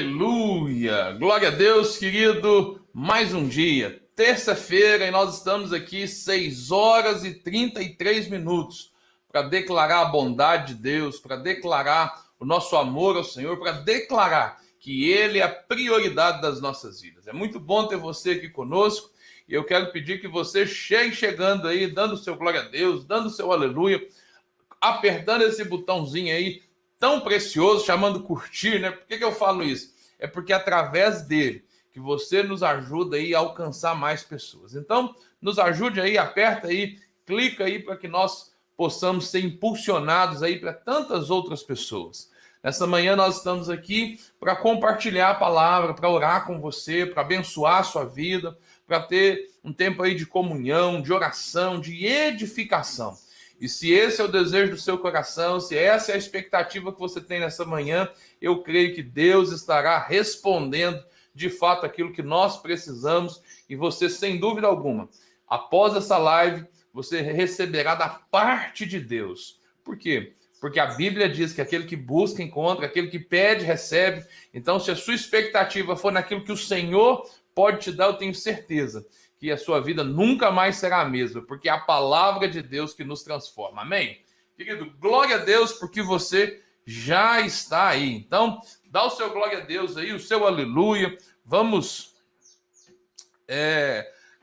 Aleluia! Glória a Deus, querido. Mais um dia, terça-feira, e nós estamos aqui 6 horas e 33 minutos para declarar a bondade de Deus, para declarar o nosso amor ao Senhor, para declarar que Ele é a prioridade das nossas vidas. É muito bom ter você aqui conosco e eu quero pedir que você chegue chegando aí, dando o seu glória a Deus, dando o seu aleluia, apertando esse botãozinho aí tão precioso, chamando curtir, né? Por que eu falo isso? É porque através dele que você nos ajuda aí a alcançar mais pessoas. Então, nos ajude aí, aperta aí, clica aí para que nós possamos ser impulsionados aí para tantas outras pessoas. Nessa manhã nós estamos aqui para compartilhar a palavra, para orar com você, para abençoar a sua vida, para ter um tempo aí de comunhão, de oração, de edificação. E se esse é o desejo do seu coração, se essa é a expectativa que você tem nessa manhã, eu creio que Deus estará respondendo de fato aquilo que nós precisamos e você, sem dúvida alguma, após essa live, você receberá da parte de Deus. Por quê? Porque a Bíblia diz que aquele que busca, encontra, aquele que pede, recebe. Então, se a sua expectativa for naquilo que o Senhor pode te dar, eu tenho certeza que a sua vida nunca mais será a mesma, porque é a palavra de Deus que nos transforma. Amém? Querido, glória a Deus porque você já está aí. Então, dá o seu glória a Deus aí, o seu aleluia. Vamos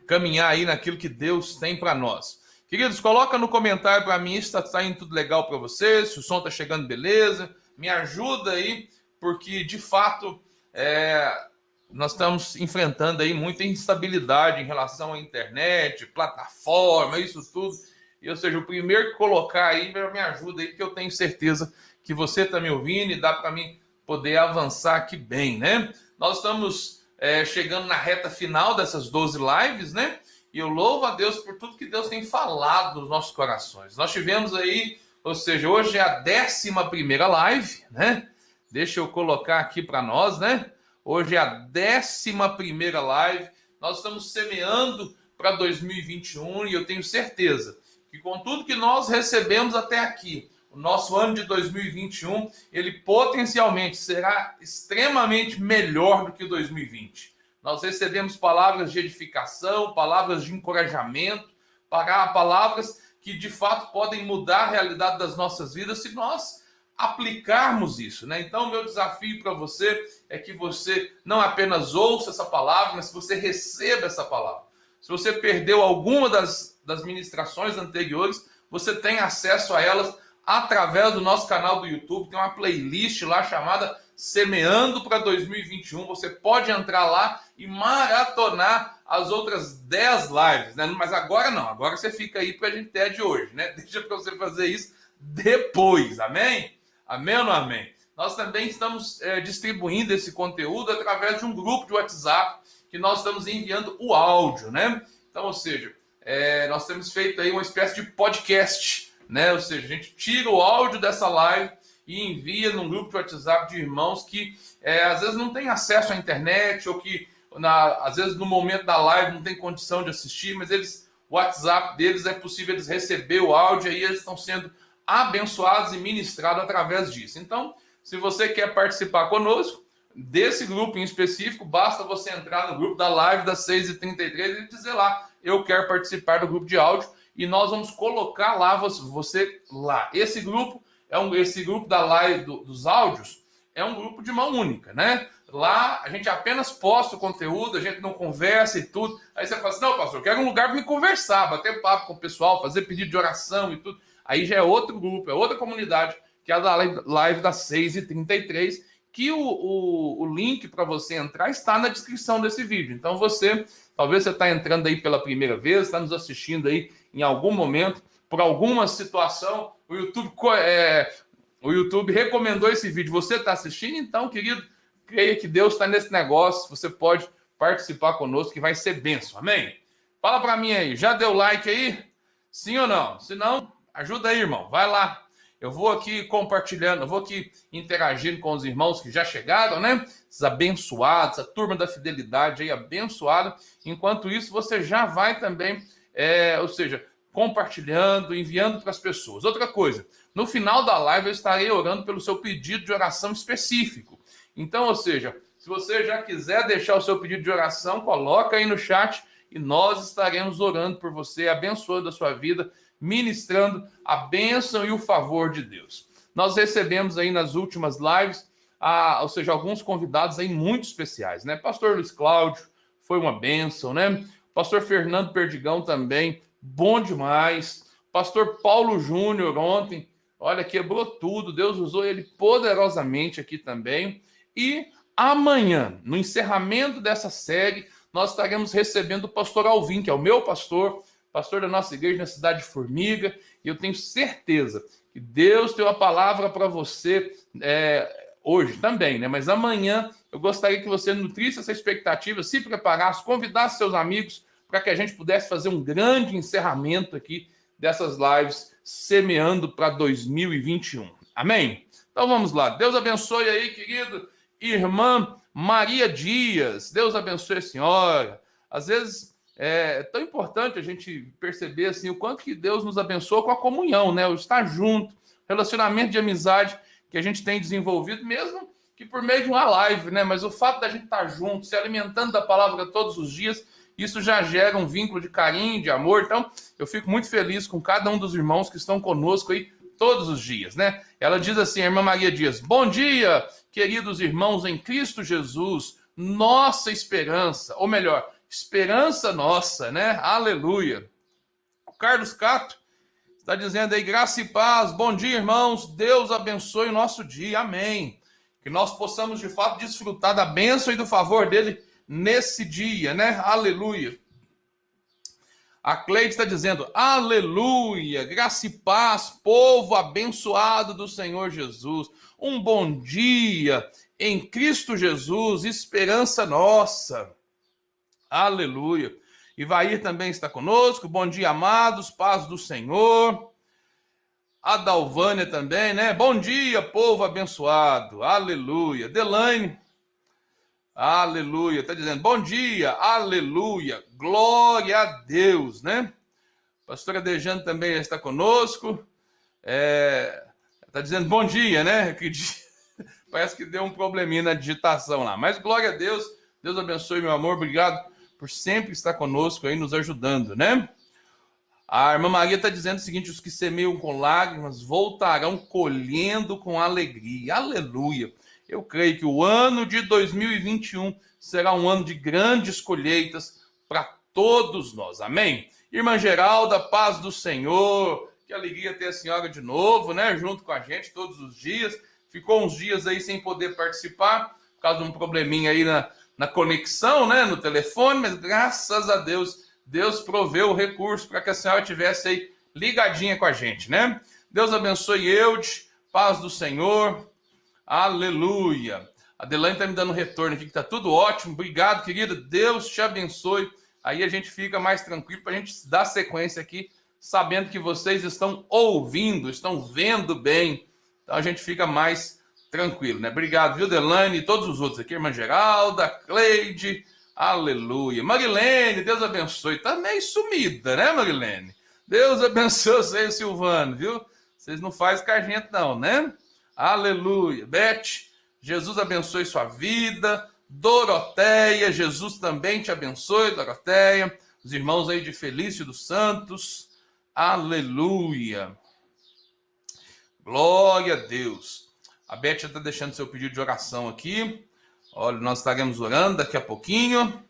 caminhar aí naquilo que Deus tem para nós. Queridos, coloca no comentário para mim se está indo tudo legal para você, se o som está chegando beleza. Me ajuda aí, porque de fato nós estamos enfrentando aí muita instabilidade em relação à internet, plataforma, isso tudo. E, ou seja, o primeiro que colocar aí me ajuda aí, porque eu tenho certeza que você está me ouvindo e dá para mim poder avançar aqui bem, né? Nós estamos chegando na reta final dessas 12 lives, né? E eu louvo a Deus por tudo que Deus tem falado nos nossos corações. Nós tivemos aí, ou seja, hoje é a 11ª live, né? Deixa eu colocar aqui para nós, né? Hoje é a 11ª live. Nós estamos semeando para 2021 e eu tenho certeza que com tudo que nós recebemos até aqui, o nosso ano de 2021, ele potencialmente será extremamente melhor do que 2020. Nós recebemos palavras de edificação, palavras de encorajamento, palavras que de fato podem mudar a realidade das nossas vidas se nós aplicarmos isso, né? Então, o meu desafio para você é que você não apenas ouça essa palavra, mas que você receba essa palavra. Se você perdeu alguma das ministrações anteriores, você tem acesso a elas através do nosso canal do YouTube. Tem uma playlist lá chamada Semeando para 2021. Você pode entrar lá e maratonar as outras 10 lives, né? Mas agora não, agora você fica aí para a gente ter a de hoje, né? Deixa para você fazer isso depois, amém? Amém ou não amém? Nós também estamos distribuindo esse conteúdo através de um grupo de WhatsApp que nós estamos enviando o áudio, né? Então, ou seja, nós temos feito aí uma espécie de podcast, né? Ou seja, a gente tira o áudio dessa live e envia num grupo de WhatsApp de irmãos que às vezes não tem acesso à internet ou que às vezes no momento da live não tem condição de assistir, mas o WhatsApp deles é possível eles receber o áudio e eles estão sendo abençoados e ministrados através disso. Então, se você quer participar conosco desse grupo em específico, basta você entrar no grupo da live das 6h33 e dizer lá, eu quero participar do grupo de áudio e nós vamos colocar lá você lá. Esse grupo da live dos áudios é um grupo de mão única, né? Lá a gente apenas posta o conteúdo, a gente não conversa e tudo. Aí você fala assim, não, pastor, eu quero um lugar para me conversar, bater papo com o pessoal, fazer pedido de oração e tudo. Aí já é outro grupo, é outra comunidade, que é a da live das 6h33, que o link para você entrar está na descrição desse vídeo. Então talvez você está entrando aí pela primeira vez, está nos assistindo aí em algum momento, por alguma situação, o YouTube recomendou esse vídeo, você está assistindo, então, querido, creia que Deus está nesse negócio, você pode participar conosco, que vai ser bênção, amém? Fala para mim aí, já deu like aí? Sim ou não? Se não, ajuda aí, irmão, vai lá. Eu vou aqui compartilhando, eu vou aqui interagindo com os irmãos que já chegaram, né? Esses abençoados, a turma da fidelidade aí abençoada. Enquanto isso, você já vai também, ou seja, compartilhando, enviando para as pessoas. Outra coisa, no final da live eu estarei orando pelo seu pedido de oração específico. Então, ou seja, Se você já quiser deixar o seu pedido de oração, coloca aí no chat e nós estaremos orando por você, abençoando a sua vida, ministrando a bênção e o favor de Deus. Nós recebemos aí nas últimas lives, ou seja, alguns convidados aí muito especiais, né? Pastor Luiz Cláudio, foi uma bênção, né? Pastor Fernando Perdigão também, bom demais. Pastor Paulo Júnior ontem, olha, quebrou tudo, Deus usou ele poderosamente aqui também. E amanhã, no encerramento dessa série, nós estaremos recebendo o pastor Alvim, que é o meu pastor da nossa igreja na cidade de Formiga, e eu tenho certeza que Deus tem uma palavra para você hoje também, né? Mas amanhã eu gostaria que você nutrisse essa expectativa, se preparasse, convidasse seus amigos para que a gente pudesse fazer um grande encerramento aqui dessas lives, semeando para 2021. Amém? Então vamos lá. Deus abençoe aí, querido irmã Maria Dias. Deus abençoe a senhora. Às vezes é tão importante a gente perceber assim, o quanto que Deus nos abençoa com a comunhão, né? O estar junto, relacionamento de amizade que a gente tem desenvolvido, mesmo que por meio de uma live, né? Mas o fato da gente estar junto, se alimentando da palavra todos os dias, isso já gera um vínculo de carinho, de amor. Então, eu fico muito feliz com cada um dos irmãos que estão conosco aí todos os dias, né? Ela diz assim, a irmã Maria Dias: bom dia, queridos irmãos em Cristo Jesus, nossa esperança, ou melhor, esperança nossa, né? Aleluia. O Carlos Cato está dizendo aí, graça e paz, bom dia, irmãos, Deus abençoe o nosso dia, amém. Que nós possamos, de fato, desfrutar da bênção e do favor dele nesse dia, né? Aleluia. A Cleide está dizendo, aleluia, graça e paz, povo abençoado do Senhor Jesus. Um bom dia em Cristo Jesus, esperança nossa. Aleluia. Ivair também está conosco. Bom dia, amados, paz do Senhor. A Dalvânia também, né? Bom dia, povo abençoado. Aleluia. Delaine. Aleluia. Está dizendo, bom dia, aleluia. Glória a Deus, né? Pastora Dejane também está conosco. Está dizendo bom dia, né? Parece que deu um probleminha na digitação lá. Mas glória a Deus. Deus abençoe, meu amor. Obrigado por sempre estar conosco aí, nos ajudando, né? A irmã Maria está dizendo o seguinte, os que semeiam com lágrimas voltarão colhendo com alegria. Aleluia. Eu creio que o ano de 2021 será um ano de grandes colheitas para todos nós. Amém? Irmã Geralda, paz do Senhor. Que alegria ter a senhora de novo, né? Junto com a gente todos os dias. Ficou uns dias aí sem poder participar, por causa de um probleminha aí na conexão, né? No telefone, mas graças a Deus, Deus proveu o recurso para que a senhora estivesse aí ligadinha com a gente, né? Deus abençoe Eude, paz do Senhor. Aleluia. A Adelaine está me dando retorno aqui, que está tudo ótimo. Obrigado, querida. Deus te abençoe. Aí a gente fica mais tranquilo para a gente dar sequência aqui, sabendo que vocês estão ouvindo, estão vendo bem. Então a gente fica mais tranquilo, né? Obrigado, viu, Adelaine, e todos os outros aqui. Irmã Geralda, Cleide, aleluia. Marilene, Deus abençoe. Está meio sumida, né, Marilene? Deus abençoe vocês, Silvano, viu? Vocês não fazem com a gente não, né? Aleluia. Beth, Jesus abençoe sua vida. Doroteia, Jesus também te abençoe, Doroteia. Os irmãos aí de Felício dos Santos. Aleluia. Glória a Deus. A Beth já está deixando seu pedido de oração aqui. Olha, nós estaremos orando daqui a pouquinho.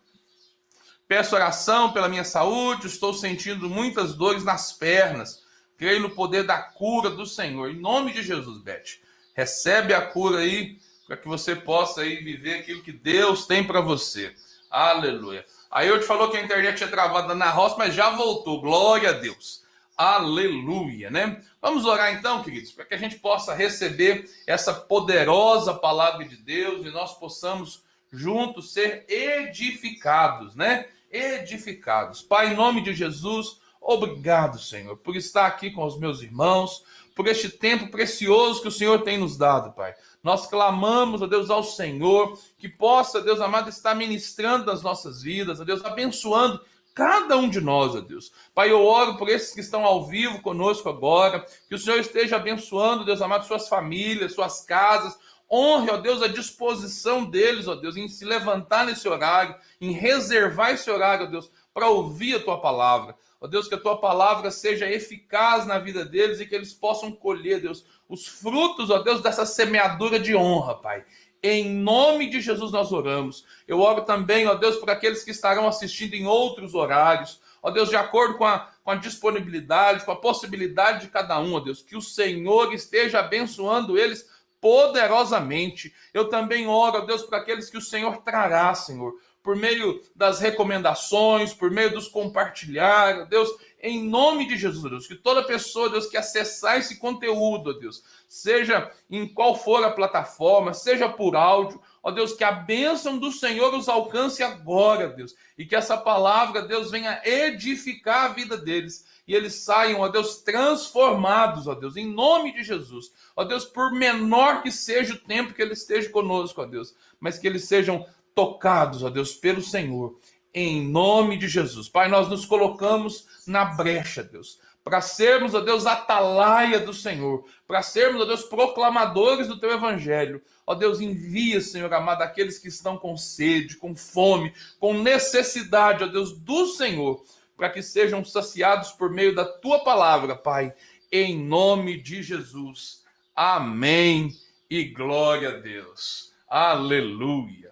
Peço oração pela minha saúde. Estou sentindo muitas dores nas pernas. Creio no poder da cura do Senhor. Em nome de Jesus, Beth. Recebe a cura aí, para que você possa aí viver aquilo que Deus tem para você. Aleluia. Aí eu te falou que a internet tinha travado na roça, mas já voltou. Glória a Deus. Aleluia, né? Vamos orar então, queridos, para que a gente possa receber essa poderosa palavra de Deus e nós possamos juntos ser edificados, né? Edificados. Pai, em nome de Jesus, obrigado, Senhor, por estar aqui com os meus irmãos, por este tempo precioso que o Senhor tem nos dado, Pai. Nós clamamos, ó Deus, ao Senhor, que possa, Deus amado, estar ministrando nas nossas vidas, ó Deus, abençoando cada um de nós, ó Deus. Pai, eu oro por esses que estão ao vivo conosco agora, que o Senhor esteja abençoando, Deus amado, suas famílias, suas casas, honre, ó Deus, a disposição deles, ó Deus, em se levantar nesse horário, em reservar esse horário, ó Deus, para ouvir a tua palavra. Ó Deus, que a tua palavra seja eficaz na vida deles e que eles possam colher, Deus, os frutos, ó Deus, dessa semeadura de honra, Pai. Em nome de Jesus nós oramos. Eu oro também, ó Deus, por aqueles que estarão assistindo em outros horários. Ó Deus, de acordo com a disponibilidade, com a possibilidade de cada um, ó Deus, que o Senhor esteja abençoando eles poderosamente. Eu também oro, ó Deus, por aqueles que o Senhor trará, Senhor, por meio das recomendações, por meio dos compartilhar, ó Deus, em nome de Jesus, ó Deus, que toda pessoa, Deus, que acessar esse conteúdo, ó Deus, seja em qual for a plataforma, seja por áudio, ó Deus, que a bênção do Senhor os alcance agora, Deus, e que essa palavra, Deus, venha edificar a vida deles, e eles saiam, ó Deus, transformados, ó Deus, em nome de Jesus. Ó Deus, por menor que seja o tempo que eles estejam conosco, ó Deus, mas que eles sejam tocados, ó Deus, pelo Senhor, em nome de Jesus. Pai, nós nos colocamos na brecha, Deus, para sermos, ó Deus, atalaia do Senhor, para sermos, ó Deus, proclamadores do teu evangelho. Ó Deus, envia, Senhor amado, aqueles que estão com sede, com fome, com necessidade, ó Deus, do Senhor, para que sejam saciados por meio da tua palavra, Pai, em nome de Jesus. Amém e glória a Deus. Aleluia.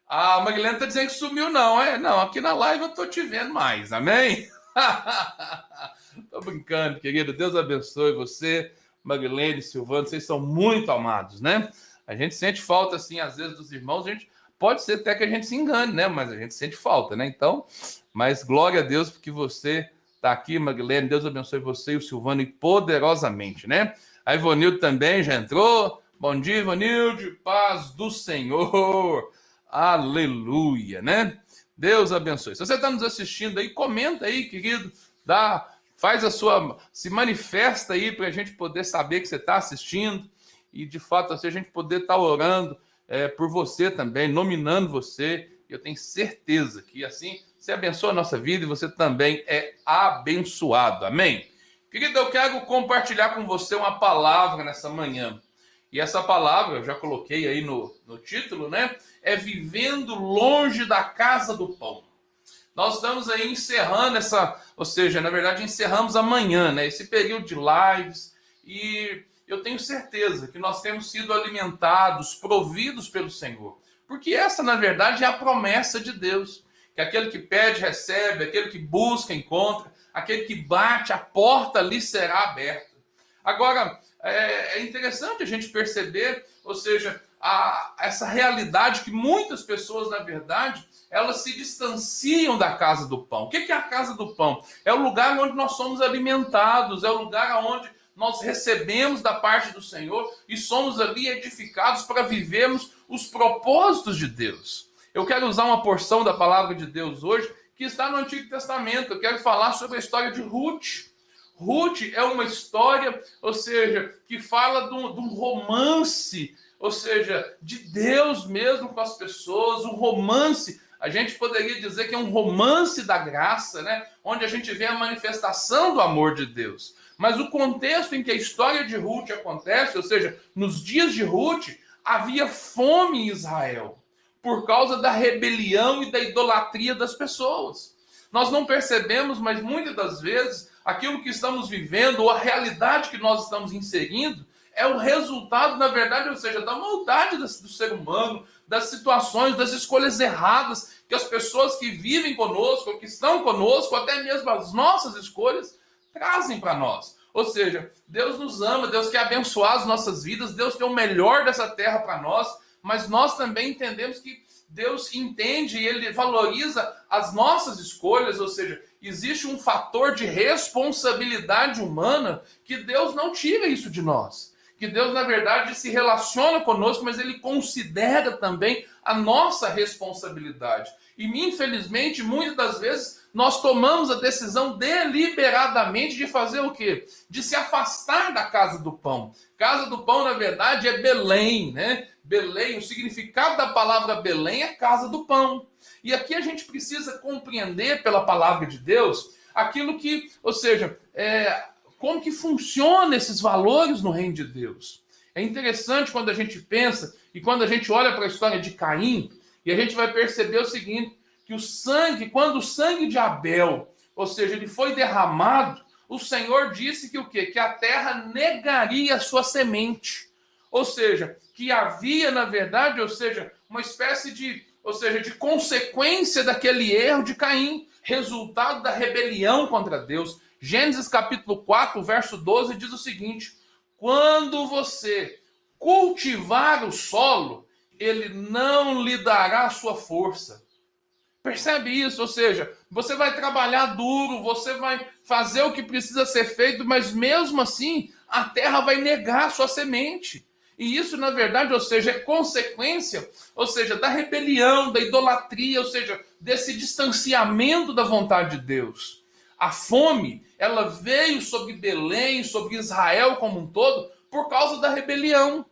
A Marilene está dizendo que sumiu, não, é? Não, aqui na live eu estou te vendo mais, amém? Estou brincando, querido. Deus abençoe você, Marilene, Silvano, vocês são muito amados, né? A gente sente falta, assim, às vezes, dos irmãos, a gente pode ser até que a gente se engane, né? Mas a gente sente falta, né? Então, mas glória a Deus porque você está aqui, Marilene. Deus abençoe você e o Silvano poderosamente, né? A Ivonilde também já entrou. Bom dia, Ivonilde. Paz do Senhor. Aleluia, né? Deus abençoe. Se você está nos assistindo aí, comenta aí, querido. Faz a sua... Se manifesta aí para a gente poder saber que você está assistindo. E, de fato, assim, a gente poder estar orando por você também, nominando você. Eu tenho certeza que, assim, você abençoa a nossa vida e você também é abençoado. Amém? Querido, eu quero compartilhar com você uma palavra nessa manhã. E essa palavra, eu já coloquei aí no título, né? É vivendo longe da casa do pão. Nós estamos aí encerrando ou seja, na verdade, encerramos amanhã, né? Esse período de lives. E eu tenho certeza que nós temos sido alimentados, providos pelo Senhor. Porque essa, na verdade, é a promessa de Deus. Que aquele que pede, recebe, aquele que busca, encontra, aquele que bate, a porta lhe será aberta. Agora, é interessante a gente perceber, ou seja, essa realidade que muitas pessoas, na verdade, elas se distanciam da casa do pão. O que é a casa do pão? É o lugar onde nós somos alimentados, é o lugar onde nós recebemos da parte do Senhor e somos ali edificados para vivermos os propósitos de Deus. Eu quero usar uma porção da palavra de Deus hoje que está no Antigo Testamento. Eu quero falar sobre a história de Ruth. Ruth é uma história, ou seja, que fala de um romance, ou seja, de Deus mesmo com as pessoas, um romance. A gente poderia dizer que é um romance da graça, né? Onde a gente vê a manifestação do amor de Deus. Mas o contexto em que a história de Ruth acontece, ou seja, nos dias de Ruth, havia fome em Israel, por causa da rebelião e da idolatria das pessoas. Nós não percebemos, mas muitas das vezes, aquilo que estamos vivendo, ou a realidade que nós estamos inserindo, é o resultado, na verdade, ou seja, da maldade do ser humano, das situações, das escolhas erradas que as pessoas que vivem conosco, que estão conosco, até mesmo as nossas escolhas, trazem para nós. Ou seja, Deus nos ama, Deus quer abençoar as nossas vidas, Deus tem o melhor dessa terra para nós, mas nós também entendemos que Deus entende e Ele valoriza as nossas escolhas, ou seja, existe um fator de responsabilidade humana que Deus não tira isso de nós. Que Deus, na verdade, se relaciona conosco, mas Ele considera também a nossa responsabilidade. E, infelizmente, muitas das vezes, nós tomamos a decisão deliberadamente de fazer o quê? De se afastar da casa do pão. Casa do pão, na verdade, é Belém, né? Belém, o significado da palavra Belém é casa do pão. E aqui a gente precisa compreender pela palavra de Deus aquilo que, ou seja, como que funciona esses valores no reino de Deus. É interessante quando a gente pensa e quando a gente olha para a história de Caim, e a gente vai perceber o seguinte, que o sangue, quando o sangue de Abel, ou seja, ele foi derramado, o Senhor disse que o quê? Que a terra negaria a sua semente. Ou seja, que havia, na verdade, ou seja, uma espécie de, ou seja, de consequência daquele erro de Caim, resultado da rebelião contra Deus. Gênesis capítulo 4, verso 12 diz o seguinte: quando você cultivar o solo, ele não lhe dará a sua força. Percebe isso? Ou seja, você vai trabalhar duro, você vai fazer o que precisa ser feito, mas mesmo assim a terra vai negar a sua semente. E isso, na verdade, ou seja, é consequência, ou seja, da rebelião, da idolatria, ou seja, desse distanciamento da vontade de Deus. A fome, ela veio sobre Belém, sobre Israel como um todo, por causa da rebelião.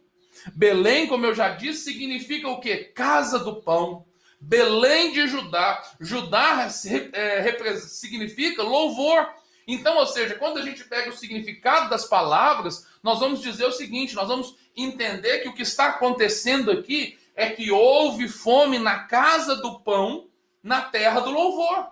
Belém, como eu já disse, significa o quê? Casa do pão. Belém de Judá. Judá significa louvor. Então, ou seja, quando a gente pega o significado das palavras, nós vamos dizer o seguinte, nós vamos entender que o que está acontecendo aqui é que houve fome na casa do pão, na terra do louvor.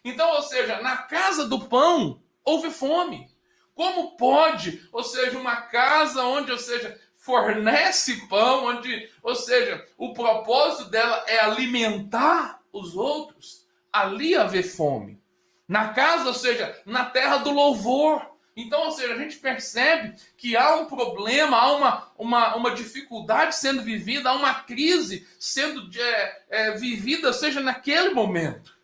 Então, ou seja, na casa do pão, houve fome. Como pode, ou seja, uma casa onde, ou seja, fornece pão, onde, ou seja, o propósito dela é alimentar os outros, ali haver fome. Na casa, ou seja, na terra do louvor. Então, ou seja, a gente percebe que há um problema, há uma dificuldade sendo vivida, há uma crise sendo vivida, ou seja, naquele momento.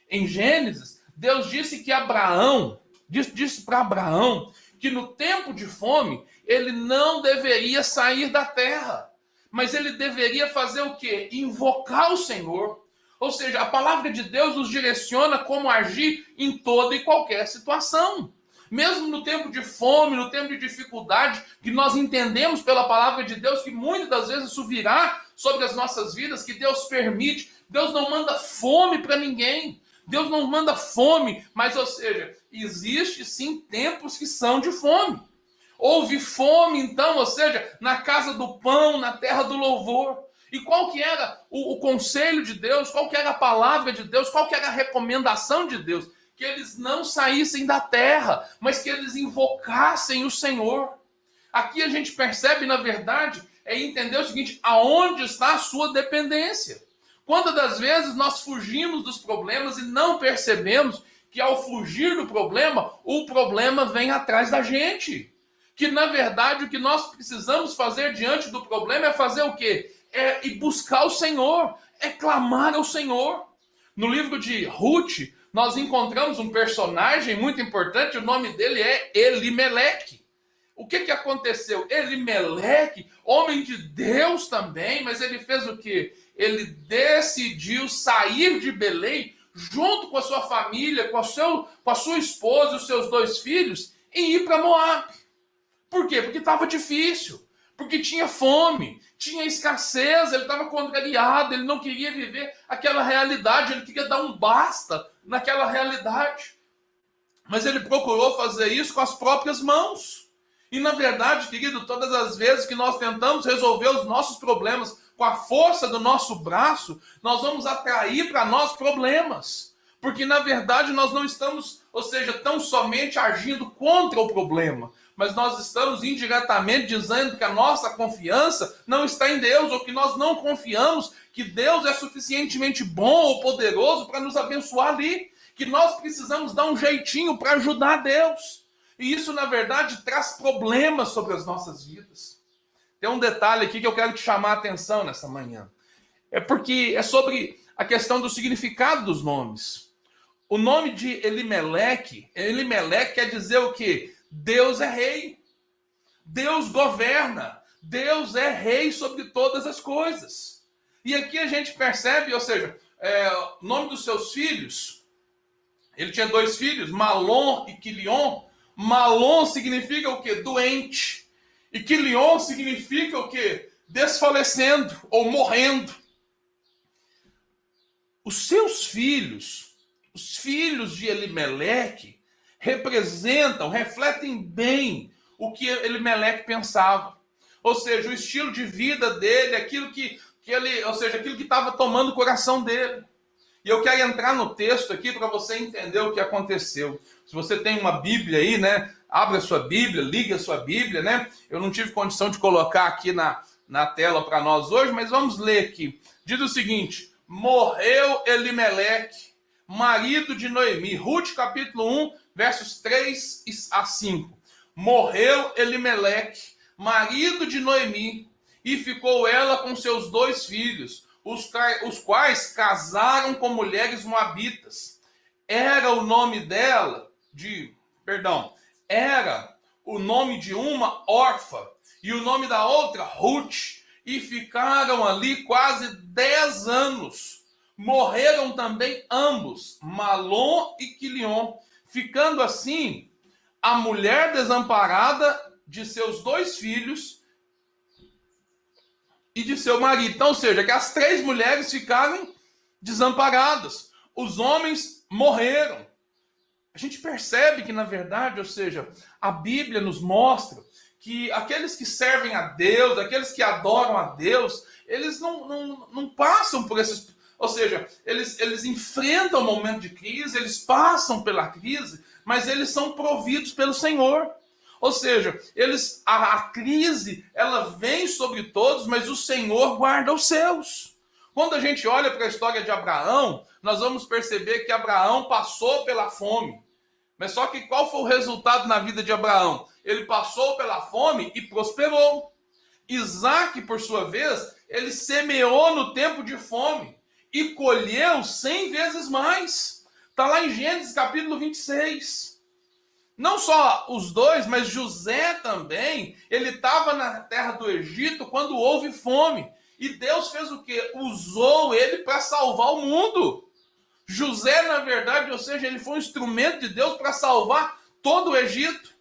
Em Gênesis, Deus disse que Abraão, disse para Abraão que no tempo de fome, ele não deveria sair da terra, mas ele deveria fazer o quê? Invocar o Senhor. Ou seja, a palavra de Deus nos direciona como agir em toda e qualquer situação. Mesmo no tempo de fome, no tempo de dificuldade, que nós entendemos pela palavra de Deus que muitas das vezes isso virá sobre as nossas vidas, que Deus permite. Deus não manda fome para ninguém. Deus não manda fome, mas, ou seja, existe sim tempos que são de fome. Houve fome, então, ou seja, na casa do pão, na terra do louvor. E qual que era o conselho de Deus? Qual que era a palavra de Deus? Qual que era a recomendação de Deus? Que eles não saíssem da terra, mas que eles invocassem o Senhor. Aqui a gente percebe, na verdade, é entender o seguinte, aonde está a sua dependência? Quantas das vezes nós fugimos dos problemas e não percebemos que ao fugir do problema, o problema vem atrás da gente? Que, na verdade, o que nós precisamos fazer diante do problema é fazer o quê? É ir buscar o Senhor, é clamar ao Senhor. No livro de Ruth, nós encontramos um personagem muito importante, o nome dele é Elimeleque. O que aconteceu? Elimeleque, homem de Deus também, mas ele fez o quê? Ele decidiu sair de Belém junto com a sua família, com a sua esposa e os seus 2 filhos e ir para Moab. Por quê? Porque estava difícil, porque tinha fome, tinha escassez, ele estava contrariado, ele não queria viver aquela realidade, ele queria dar um basta naquela realidade. Mas ele procurou fazer isso com as próprias mãos. E na verdade, querido, todas as vezes que nós tentamos resolver os nossos problemas com a força do nosso braço, nós vamos atrair para nós problemas. Porque na verdade nós não estamos, ou seja, tão somente agindo contra o problema, mas nós estamos indiretamente dizendo que a nossa confiança não está em Deus, ou que nós não confiamos que Deus é suficientemente bom ou poderoso para nos abençoar ali, que nós precisamos dar um jeitinho para ajudar Deus. E isso, na verdade, traz problemas sobre as nossas vidas. Tem um detalhe aqui que eu quero te chamar a atenção nessa manhã. É porque é sobre a questão do significado dos nomes. O nome de Elimeleque quer dizer o quê? Deus é rei. Deus governa. Deus é rei sobre todas as coisas. E aqui a gente percebe, ou seja, o nome dos seus filhos, ele tinha 2 filhos, Malom e Quilion. Malom significa o quê? Doente. E Quilion significa o quê? Desfalecendo ou morrendo. Os seus filhos, os filhos de Elimeleque, refletem bem o que Elimeleque pensava. Ou seja, o estilo de vida dele, aquilo que ele, ou seja, aquilo que estava tomando o coração dele. E eu quero entrar no texto aqui para você entender o que aconteceu. Se você tem uma Bíblia aí, né? Abra a sua Bíblia, liga a sua Bíblia, né? Eu não tive condição de colocar aqui na tela para nós hoje, mas vamos ler aqui. Diz o seguinte: morreu Elimeleque, marido de Noemi. Ruth, capítulo 1, versos 3 a 5. Morreu Elimeleque, marido de Noemi, e ficou ela com seus 2 filhos, os quais casaram com mulheres moabitas. Era o nome de uma Orfa, e o nome da outra Ruth, e ficaram ali quase 10 anos. Morreram também ambos, Malom e Quilion, ficando assim a mulher desamparada de seus 2 filhos e de seu marido. Então, ou seja, que as 3 mulheres ficaram desamparadas. Os homens morreram. A gente percebe que, na verdade, ou seja, a Bíblia nos mostra que aqueles que servem a Deus, aqueles que adoram a Deus, eles não passam por esses... Ou seja, eles enfrentam o momento de crise, eles passam pela crise, mas eles são providos pelo Senhor. Ou seja, a crise, ela vem sobre todos, mas o Senhor guarda os seus. Quando a gente olha para a história de Abraão, nós vamos perceber que Abraão passou pela fome. Mas só que qual foi o resultado na vida de Abraão? Ele passou pela fome e prosperou. Isaac, por sua vez, ele semeou no tempo de fome e colheu 100 vezes mais. Está lá em Gênesis capítulo 26. Não só os 2, mas José também, ele estava na terra do Egito quando houve fome. E Deus fez o quê? Usou ele para salvar o mundo. José, na verdade, ou seja, ele foi um instrumento de Deus para salvar todo o Egito.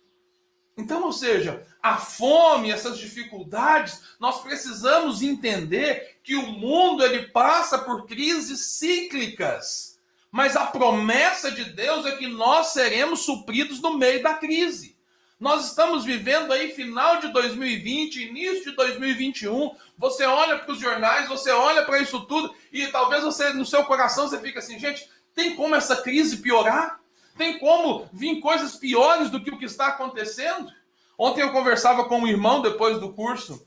Então, ou seja, a fome, essas dificuldades, nós precisamos entender que o mundo ele passa por crises cíclicas. Mas a promessa de Deus é que nós seremos supridos no meio da crise. Nós estamos vivendo aí final de 2020, início de 2021. Você olha para os jornais, você olha para isso tudo e talvez você, no seu coração, você fica assim, gente, tem como essa crise piorar? Tem como vir coisas piores do que o que está acontecendo? Ontem eu conversava com um irmão depois do curso.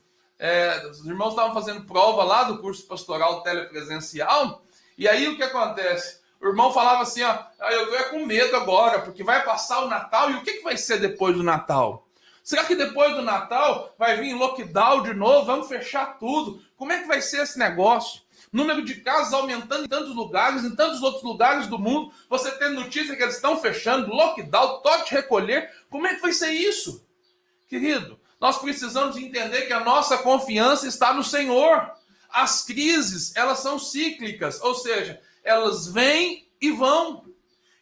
Os irmãos estavam fazendo prova lá do curso pastoral telepresencial. E aí o que acontece? O irmão falava assim, ó, eu tô com medo agora, porque vai passar o Natal, e o que vai ser depois do Natal? Será que depois do Natal vai vir lockdown de novo? Vamos fechar tudo? Como é que vai ser esse negócio? Número de casos aumentando em tantos lugares, em tantos outros lugares do mundo, você tem notícia que eles estão fechando, lockdown, toque de recolher, como é que vai ser isso? Querido, nós precisamos entender que a nossa confiança está no Senhor. As crises, elas são cíclicas, ou seja, elas vêm e vão.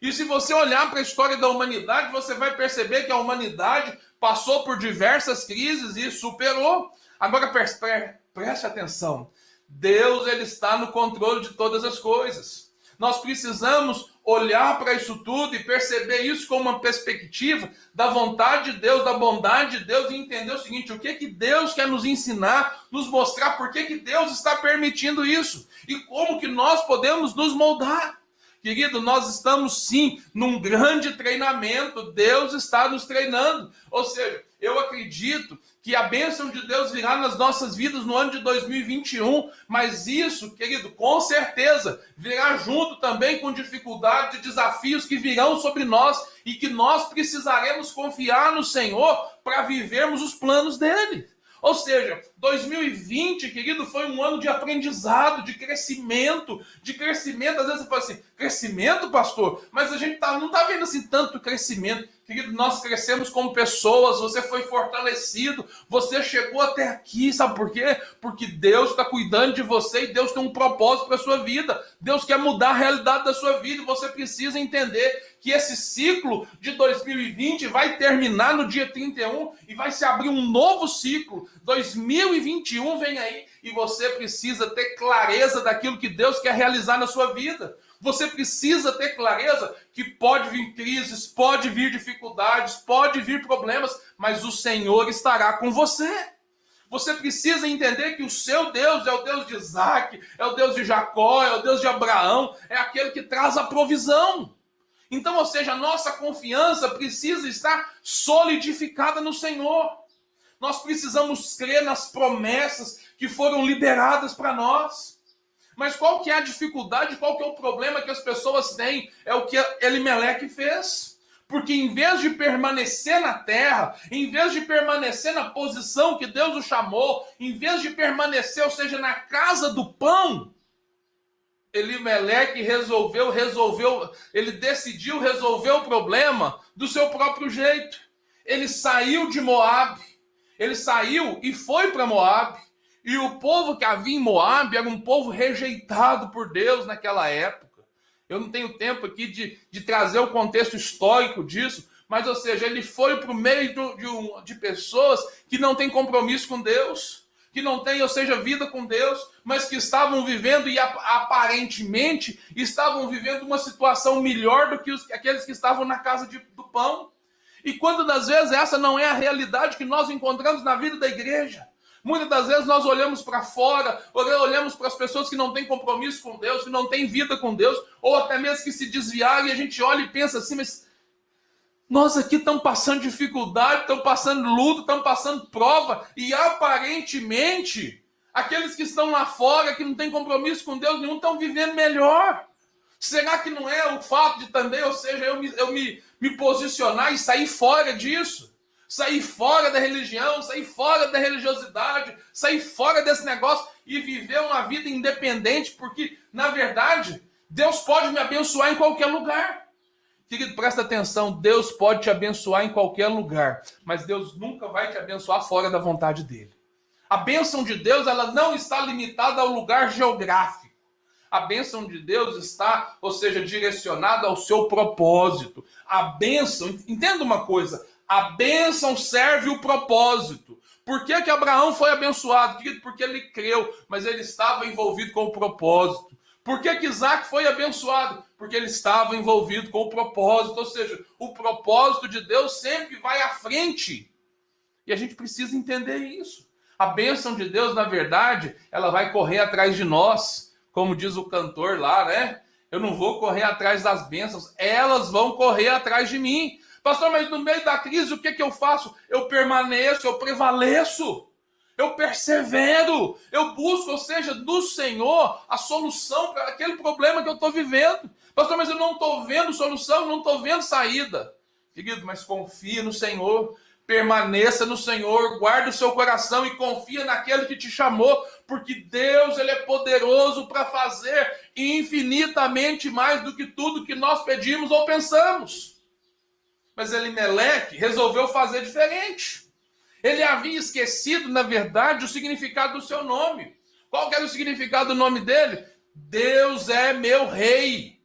E se você olhar para a história da humanidade, você vai perceber que a humanidade passou por diversas crises e superou. Agora preste atenção. Deus ele está no controle de todas as coisas. Nós precisamos olhar para isso tudo e perceber isso como uma perspectiva da vontade de Deus, da bondade de Deus e entender o seguinte, o que Deus quer nos ensinar, nos mostrar por que Deus está permitindo isso e como que nós podemos nos moldar. Querido, nós estamos sim num grande treinamento, Deus está nos treinando, ou seja, eu acredito que a bênção de Deus virá nas nossas vidas no ano de 2021, mas isso, querido, com certeza, virá junto também com dificuldades e desafios que virão sobre nós e que nós precisaremos confiar no Senhor para vivermos os planos dele. Ou seja, 2020, querido, foi um ano de aprendizado, de crescimento. Às vezes você fala assim, crescimento, pastor? Mas a gente não está vendo assim tanto crescimento. Querido, nós crescemos como pessoas, você foi fortalecido, você chegou até aqui, sabe por quê? Porque Deus está cuidando de você e Deus tem um propósito para a sua vida. Deus quer mudar a realidade da sua vida e você precisa entender que esse ciclo de 2020 vai terminar no dia 31 e vai se abrir um novo ciclo. 2021 vem aí e você precisa ter clareza daquilo que Deus quer realizar na sua vida. Você precisa ter clareza que pode vir crises, pode vir dificuldades, pode vir problemas, mas o Senhor estará com você. Você precisa entender que o seu Deus é o Deus de Isaac, é o Deus de Jacó, é o Deus de Abraão, é aquele que traz a provisão. Então, ou seja, a nossa confiança precisa estar solidificada no Senhor. Nós precisamos crer nas promessas que foram liberadas para nós. Mas qual que é a dificuldade, qual que é o problema que as pessoas têm? É o que Elimeleque fez. Porque em vez de permanecer na terra, em vez de permanecer na posição que Deus o chamou, em vez de permanecer, ou seja, na casa do pão, Elimeleque ele decidiu resolver o problema do seu próprio jeito. Ele saiu de Moabe, ele saiu e foi para Moabe. E o povo que havia em Moabe era um povo rejeitado por Deus naquela época. Eu não tenho tempo aqui de trazer o contexto histórico disso, mas, ou seja, ele foi para o meio de pessoas que não têm compromisso com Deus, que não têm, ou seja, vida com Deus, mas que estavam vivendo e aparentemente estavam vivendo uma situação melhor do que aqueles que estavam na casa do pão. E quando das vezes essa não é a realidade que nós encontramos na vida da igreja. Muitas das vezes nós olhamos para fora, olhamos para as pessoas que não têm compromisso com Deus, que não têm vida com Deus, ou até mesmo que se desviaram, e a gente olha e pensa assim, mas nós aqui estamos passando dificuldade, estamos passando luto, estamos passando prova, e aparentemente aqueles que estão lá fora, que não têm compromisso com Deus nenhum, estão vivendo melhor. Será que não é o fato de também, ou seja, eu me posicionar e sair fora disso? Sair fora da religião, sair fora da religiosidade, sair fora desse negócio e viver uma vida independente, porque, na verdade, Deus pode me abençoar em qualquer lugar. Querido, presta atenção, Deus pode te abençoar em qualquer lugar, mas Deus nunca vai te abençoar fora da vontade dele. A bênção de Deus, ela não está limitada ao lugar geográfico. A bênção de Deus está, ou seja, direcionada ao seu propósito. A bênção, entenda uma coisa, a bênção serve o propósito. Por que Abraão foi abençoado? Porque ele creu, mas ele estava envolvido com o propósito. Por que Isaac foi abençoado? Porque ele estava envolvido com o propósito. Ou seja, o propósito de Deus sempre vai à frente. E a gente precisa entender isso. A bênção de Deus, na verdade, ela vai correr atrás de nós. Como diz o cantor lá, né? Eu não vou correr atrás das bênçãos, elas vão correr atrás de mim. Pastor, mas no meio da crise, o que eu faço? Eu permaneço, eu prevaleço, eu persevero, eu busco, ou seja, do Senhor, a solução para aquele problema que eu estou vivendo. Pastor, mas eu não estou vendo solução, não estou vendo saída. Querido, mas confia no Senhor, permaneça no Senhor, guarde o seu coração e confia naquele que te chamou, porque Deus, ele é poderoso para fazer infinitamente mais do que tudo que nós pedimos ou pensamos. Mas Elimeleque resolveu fazer diferente. Ele havia esquecido, na verdade, o significado do seu nome. Qual que era o significado do nome dele? Deus é meu rei.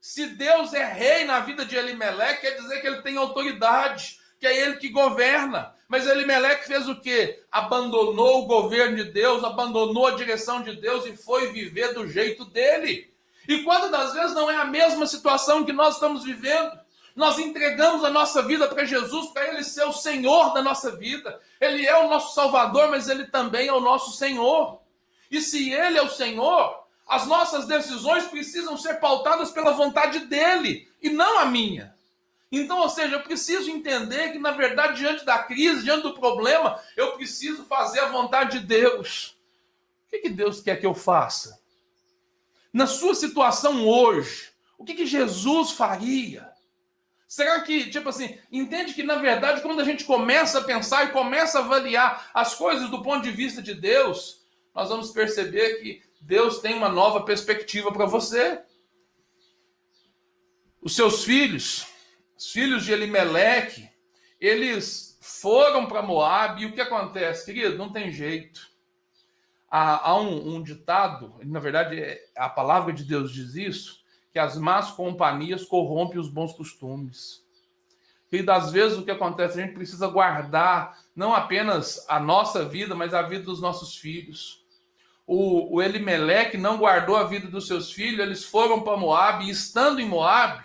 Se Deus é rei na vida de Elimeleque, quer dizer que ele tem autoridade, que é ele que governa. Mas Elimeleque fez o quê? Abandonou o governo de Deus, abandonou a direção de Deus e foi viver do jeito dele. E quando das vezes não é a mesma situação que nós estamos vivendo, nós entregamos a nossa vida para Jesus, para ele ser o Senhor da nossa vida. Ele é o nosso Salvador, mas ele também é o nosso Senhor. E se ele é o Senhor, as nossas decisões precisam ser pautadas pela vontade dele e não a minha. Então, ou seja, eu preciso entender que, na verdade, diante da crise, diante do problema, eu preciso fazer a vontade de Deus. O que Deus quer que eu faça? Na sua situação hoje, o que Jesus faria? Será que, tipo assim, entende que, na verdade, quando a gente começa a pensar e começa a avaliar as coisas do ponto de vista de Deus, nós vamos perceber que Deus tem uma nova perspectiva para você. Os seus filhos, os filhos de Elimeleque, eles foram para Moabe, e o que acontece, querido? Não tem jeito. Há um ditado, na verdade, a palavra de Deus diz isso, que as más companhias corrompem os bons costumes. E das vezes o que acontece, a gente precisa guardar não apenas a nossa vida, mas a vida dos nossos filhos. O Elimeleque não guardou a vida dos seus filhos, eles foram para Moabe, e estando em Moabe,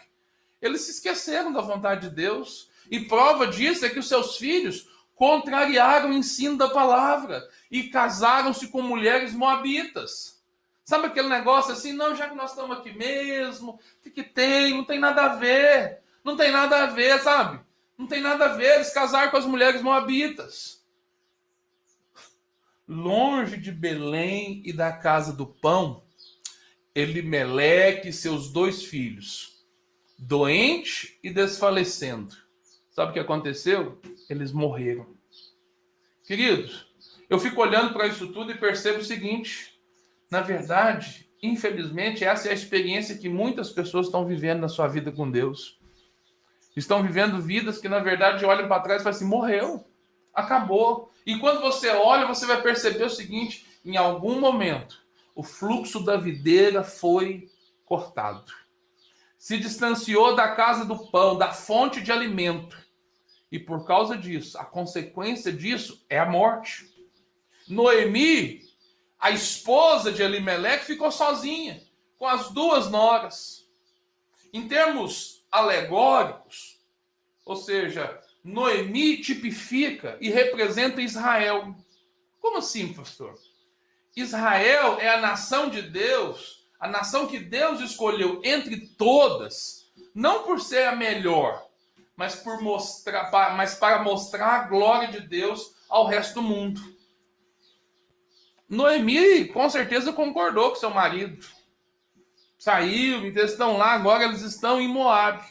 eles se esqueceram da vontade de Deus. E prova disso é que os seus filhos contrariaram o ensino da palavra e casaram-se com mulheres moabitas. Sabe aquele negócio assim, não, já que nós estamos aqui mesmo, o que tem? Não tem nada a ver. Não tem nada a ver, sabe? Não tem nada a ver eles casar com as mulheres moabitas. Longe de Belém e da casa do pão, Elimeleque e seus 2 filhos, doente e desfalecendo. Sabe o que aconteceu? Eles morreram. Queridos, eu fico olhando para isso tudo e percebo o seguinte: na verdade, infelizmente, essa é a experiência que muitas pessoas estão vivendo na sua vida com Deus. Estão vivendo vidas que, na verdade, olham para trás e falam assim, morreu, acabou. E quando você olha, você vai perceber o seguinte: em algum momento, o fluxo da videira foi cortado. Se distanciou da casa do pão, da fonte de alimento. E por causa disso, a consequência disso é a morte. Noemi, a esposa de Elimeleque, ficou sozinha, com as 2 noras. Em termos alegóricos, ou seja, Noemi tipifica e representa Israel. Como assim, pastor? Israel é a nação de Deus, a nação que Deus escolheu entre todas, não por ser a melhor, mas para mostrar a glória de Deus ao resto do mundo. Noemi, com certeza, concordou com seu marido. Saiu, eles estão lá, agora eles estão em Moabe.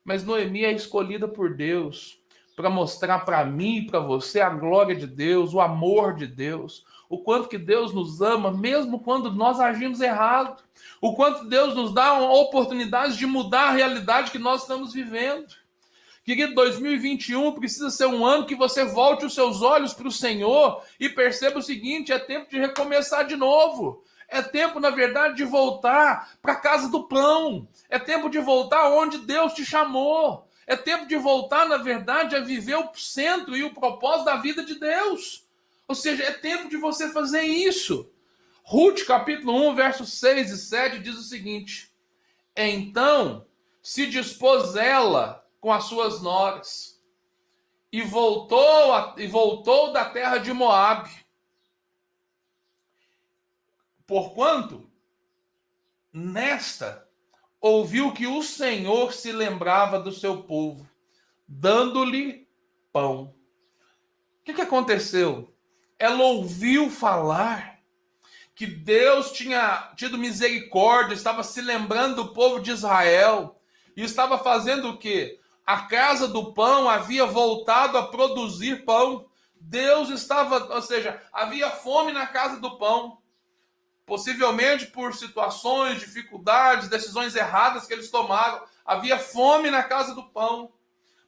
Mas Noemi é escolhida por Deus para mostrar para mim e para você a glória de Deus, o amor de Deus, o quanto que Deus nos ama, mesmo quando nós agimos errado, o quanto Deus nos dá uma oportunidade de mudar a realidade que nós estamos vivendo. Querido, 2021 precisa ser um ano que você volte os seus olhos para o Senhor e perceba o seguinte: é tempo de recomeçar de novo. É tempo, na verdade, de voltar para a casa do pão. É tempo de voltar onde Deus te chamou. É tempo de voltar, na verdade, a viver o centro e o propósito da vida de Deus. Ou seja, é tempo de você fazer isso. Ruth, capítulo 1, versos 6 e 7, diz o seguinte: então se dispôs ela com as suas noras e voltou da terra de Moabe. Porquanto, nesta, ouviu que o Senhor se lembrava do seu povo, dando-lhe pão. O que aconteceu? Ela ouviu falar que Deus tinha tido misericórdia, estava se lembrando do povo de Israel, e estava fazendo o quê? A casa do pão havia voltado a produzir pão. Deus estava, ou seja, havia fome na casa do pão. Possivelmente por situações, dificuldades, decisões erradas que eles tomaram. Havia fome na casa do pão.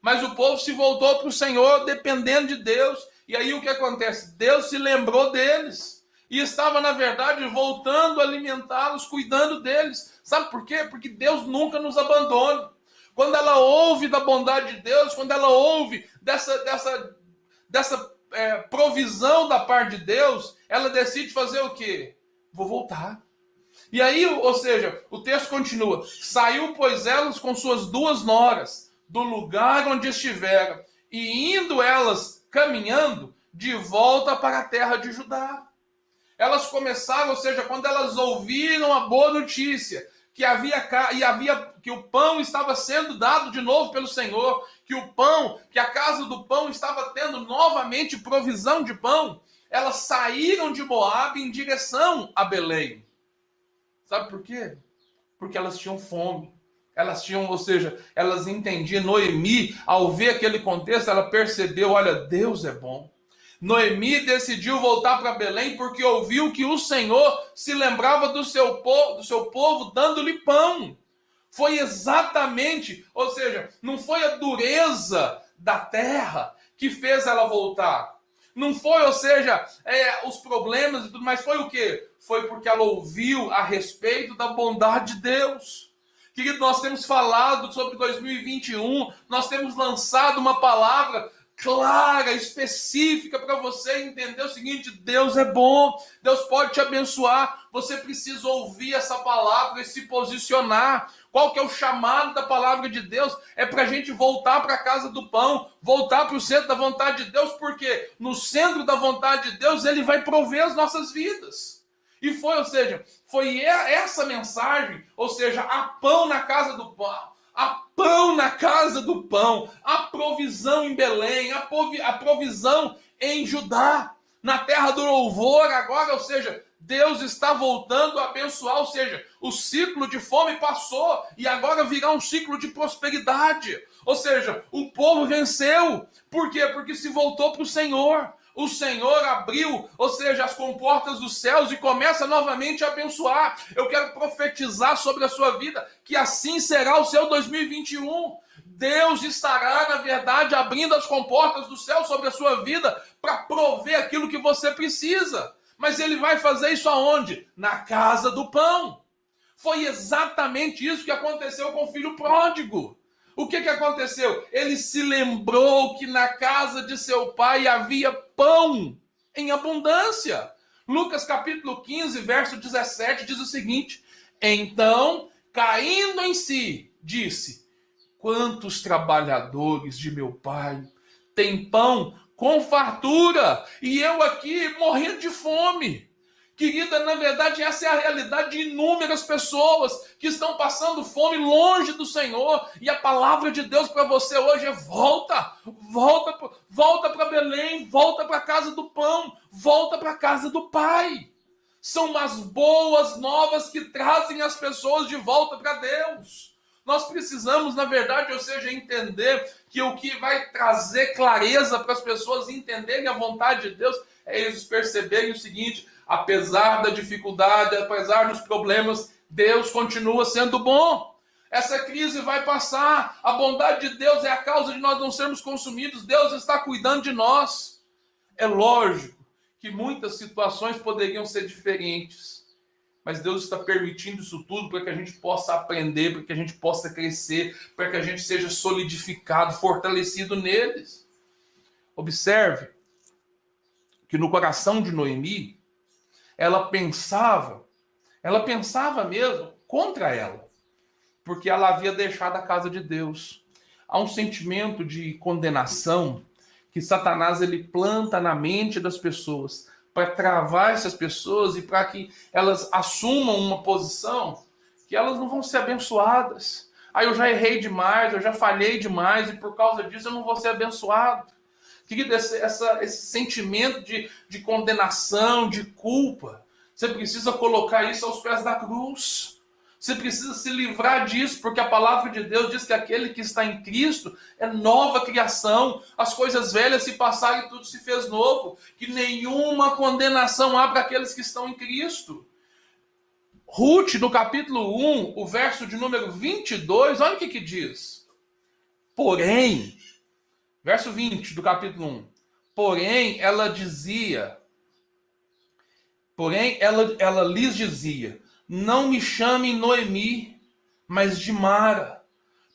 Mas o povo se voltou para o Senhor dependendo de Deus. E aí o que acontece? Deus se lembrou deles. E estava, na verdade, voltando a alimentá-los, cuidando deles. Sabe por quê? Porque Deus nunca nos abandona. Quando ela ouve da bondade de Deus, quando ela ouve dessa provisão da parte de Deus, ela decide fazer o quê? Vou voltar. E aí, ou seja, o texto continua: saiu, pois, elas com suas 2 noras do lugar onde estiveram, e indo elas caminhando de volta para a terra de Judá. Elas começaram, ou seja, quando elas ouviram a boa notícia, que o pão estava sendo dado de novo pelo Senhor, que a casa do pão estava tendo novamente provisão de pão, elas saíram de Moabe em direção a Belém. Sabe por quê? Porque elas tinham fome. Ou seja, elas entendiam. Noemi, ao ver aquele contexto, ela percebeu, olha, Deus é bom. Noemi decidiu voltar para Belém porque ouviu que o Senhor se lembrava do seu povo dando-lhe pão. Foi exatamente, ou seja, não foi a dureza da terra que fez ela voltar. Não foi, ou seja, os problemas e tudo, mas foi o quê? Foi porque ela ouviu a respeito da bondade de Deus. Querido, nós temos falado sobre 2021, nós temos lançado uma palavra clara, específica para você entender o seguinte: Deus é bom, Deus pode te abençoar, você precisa ouvir essa palavra e se posicionar. Qual que é o chamado da palavra de Deus? É para a gente voltar para a casa do pão, voltar para o centro da vontade de Deus, porque no centro da vontade de Deus Ele vai prover as nossas vidas. E foi essa mensagem, ou seja, há pão na casa do pão, há pão na casa do pão, há provisão em Belém, há provisão em Judá, na terra do louvor agora, ou seja, Deus está voltando a abençoar, ou seja, o ciclo de fome passou e agora virá um ciclo de prosperidade. Ou seja, o povo venceu. Por quê? Porque se voltou para o Senhor. O Senhor abriu, ou seja, as comportas dos céus e começa novamente a abençoar. Eu quero profetizar sobre a sua vida que assim será o seu 2021. Deus estará, na verdade, abrindo as comportas do céu sobre a sua vida para prover aquilo que você precisa. Mas Ele vai fazer isso aonde? Na casa do pão. Foi exatamente isso que aconteceu com o filho pródigo. O que aconteceu? Ele se lembrou que na casa de seu pai havia pão em abundância. Lucas capítulo 15, verso 17 diz o seguinte: então, caindo em si, disse: quantos trabalhadores de meu pai têm pão com fartura e eu aqui morrendo de fome. Querida, na verdade, essa é a realidade de inúmeras pessoas que estão passando fome longe do Senhor. E a palavra de Deus para você hoje é: volta para Belém, volta para a casa do pão, volta para a casa do Pai. São as boas novas que trazem as pessoas de volta para Deus. Nós precisamos, na verdade, ou seja, entender que o que vai trazer clareza para as pessoas entenderem a vontade de Deus é eles perceberem o seguinte: apesar da dificuldade, apesar dos problemas, Deus continua sendo bom. Essa crise vai passar. A bondade de Deus é a causa de nós não sermos consumidos. Deus está cuidando de nós. É lógico que muitas situações poderiam ser diferentes, mas Deus está permitindo isso tudo para que a gente possa aprender, para que a gente possa crescer, para que a gente seja solidificado, fortalecido neles. Observe que no coração de Noemi, ela pensava mesmo contra ela, porque ela havia deixado a casa de Deus. Há um sentimento de condenação que Satanás ele planta na mente das pessoas para travar essas pessoas e para que elas assumam uma posição que elas não vão ser abençoadas. Aí eu já errei demais, eu já falhei demais e por causa disso eu não vou ser abençoado. Querido, esse sentimento de condenação, de culpa, você precisa colocar isso aos pés da cruz. Você precisa se livrar disso, porque a palavra de Deus diz que aquele que está em Cristo é nova criação. As coisas velhas se passaram e tudo se fez novo. Que nenhuma condenação há para aqueles que estão em Cristo. Ruth, no capítulo 1, o verso de número 22, olha o que diz. Porém, verso 20 do capítulo 1. Porém, ela lhes dizia: não me chame Noemi, mas de Mara,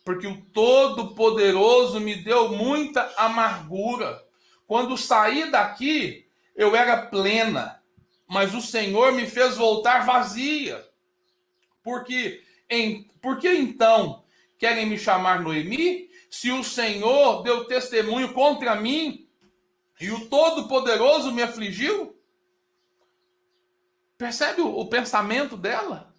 porque o Todo-Poderoso me deu muita amargura. Quando saí daqui, eu era plena, mas o Senhor me fez voltar vazia. Por que então querem me chamar Noemi? Se o Senhor deu testemunho contra mim e o Todo-Poderoso me afligiu? Percebe o pensamento dela?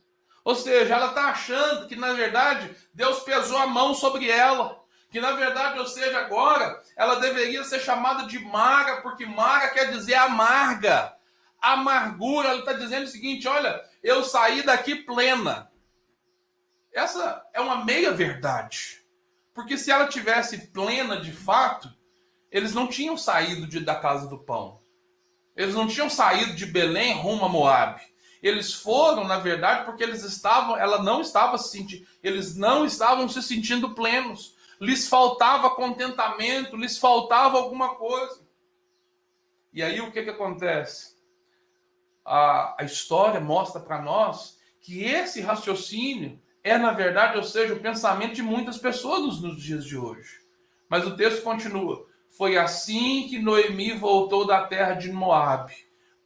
Ou seja, ela está achando que, na verdade, Deus pesou a mão sobre ela. Que, na verdade, ou seja, agora, ela deveria ser chamada de Mara, porque Mara quer dizer amarga. Amargura, ela está dizendo o seguinte: olha, eu saí daqui plena. Essa é uma meia-verdade. Porque se ela tivesse plena de fato, eles não tinham saído da casa do pão. Eles não tinham saído de Belém rumo a Moabe. Eles foram, na verdade, porque eles não estavam se sentindo plenos. Lhes faltava contentamento, lhes faltava alguma coisa. E aí o que acontece? A história mostra para nós que esse raciocínio é, na verdade, ou seja, o pensamento de muitas pessoas nos dias de hoje. Mas o texto continua. Foi assim que Noemi voltou da terra de Moabe,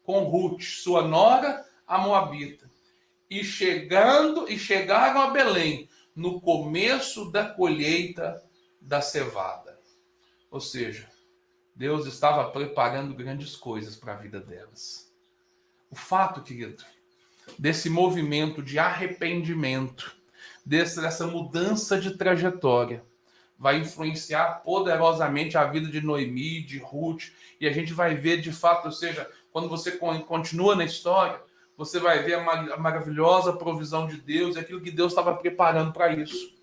com Ruth, sua nora, a moabita. E chegaram a Belém, no começo da colheita da cevada. Ou seja, Deus estava preparando grandes coisas para a vida delas. O fato, querido, desse movimento de arrependimento, dessa mudança de trajetória, vai influenciar poderosamente a vida de Noemi, de Ruth, e a gente vai ver de fato, ou seja, quando você continua na história, você vai ver a maravilhosa provisão de Deus e aquilo que Deus estava preparando para isso.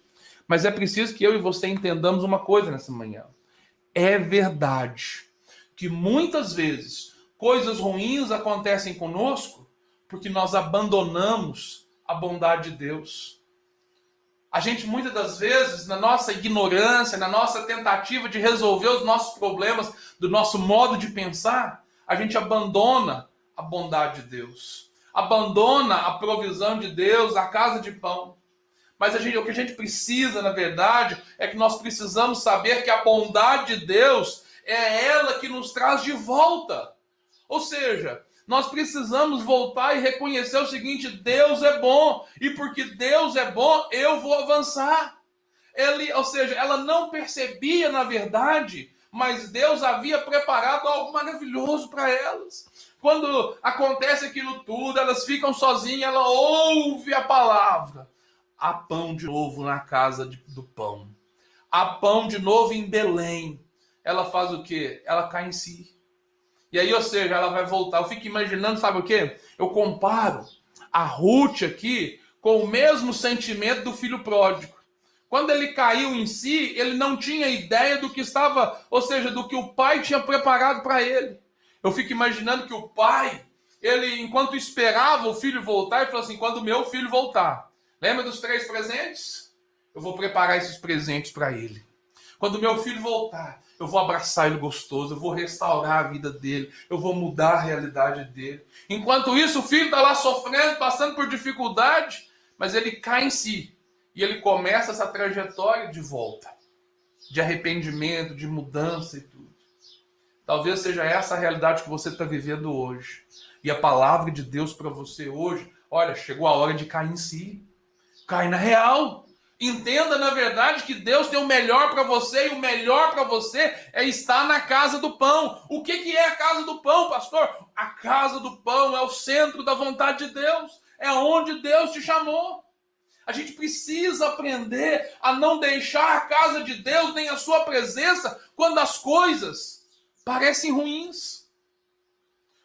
Mas é preciso que eu e você entendamos uma coisa nessa manhã. É verdade que muitas vezes coisas ruins acontecem conosco porque nós abandonamos a bondade de Deus. A gente, muitas das vezes, na nossa ignorância, na nossa tentativa de resolver os nossos problemas, do nosso modo de pensar, a gente abandona a bondade de Deus. Abandona a provisão de Deus, a casa de pão. Mas o que a gente precisa, na verdade, é que nós precisamos saber que a bondade de Deus é ela que nos traz de volta. Ou seja, nós precisamos voltar e reconhecer o seguinte: Deus é bom, e porque Deus é bom, eu vou avançar. Ou seja, ela não percebia, na verdade, mas Deus havia preparado algo maravilhoso para elas. Quando acontece aquilo tudo, elas ficam sozinhas, ela ouve a palavra. Há pão de novo na casa do pão. Há pão de novo em Belém. Ela faz o quê? Ela cai em si. E aí, ou seja, ela vai voltar. Eu fico imaginando, sabe o quê? Eu comparo a Ruth aqui com o mesmo sentimento do filho pródigo. Quando ele caiu em si, ele não tinha ideia do que estava, ou seja, do que o pai tinha preparado para ele. Eu fico imaginando que o pai, ele, enquanto esperava o filho voltar, ele falou assim: quando o meu filho voltar, lembra dos 3 presentes? Eu vou preparar esses presentes para ele. Quando o meu filho voltar, eu vou abraçar ele gostoso, eu vou restaurar a vida dele, eu vou mudar a realidade dele. Enquanto isso, o filho está lá sofrendo, passando por dificuldade, mas ele cai em si. E ele começa essa trajetória de volta, de arrependimento, de mudança e tudo. Talvez seja essa a realidade que você está vivendo hoje. E a palavra de Deus para você hoje: olha, chegou a hora de cair em si. Cai na real. Entenda, na verdade, que Deus tem o melhor para você, e o melhor para você é estar na casa do pão. O que é a casa do pão, pastor? A casa do pão é o centro da vontade de Deus. É onde Deus te chamou. A gente precisa aprender a não deixar a casa de Deus nem a sua presença quando as coisas parecem ruins.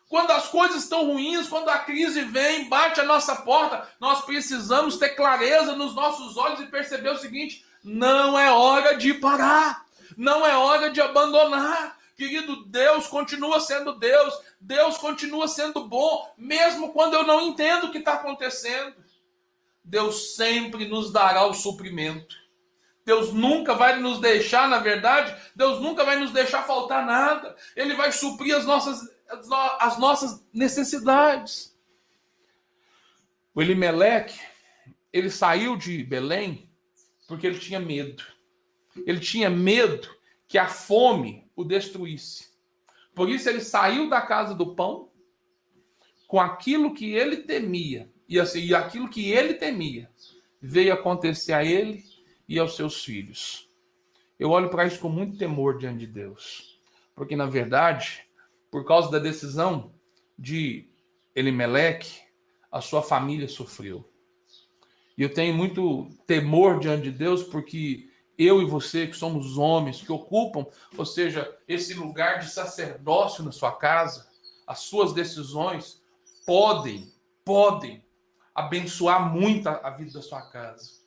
Quando as coisas estão ruins, quando a crise vem, bate a nossa porta, nós precisamos ter clareza nos nossos olhos e perceber o seguinte: não é hora de parar, não é hora de abandonar. Querido, Deus continua sendo Deus, Deus continua sendo bom, mesmo quando eu não entendo o que está acontecendo. Deus sempre nos dará o suprimento. Deus nunca vai nos deixar, na verdade, Deus nunca vai nos deixar faltar nada. Ele vai suprir as nossas necessidades. O Elimeleque, ele saiu de Belém porque ele tinha medo. Ele tinha medo que a fome o destruísse. Por isso ele saiu da casa do pão com aquilo que ele temia. E aquilo que ele temia veio acontecer a ele e aos seus filhos. Eu olho para isso com muito temor diante de Deus. Porque, na verdade, por causa da decisão de Elimeleque, a sua família sofreu. E eu tenho muito temor diante de Deus, porque eu e você, que somos homens, que ocupam, ou seja, esse lugar de sacerdócio na sua casa, as suas decisões podem abençoar muito a vida da sua casa.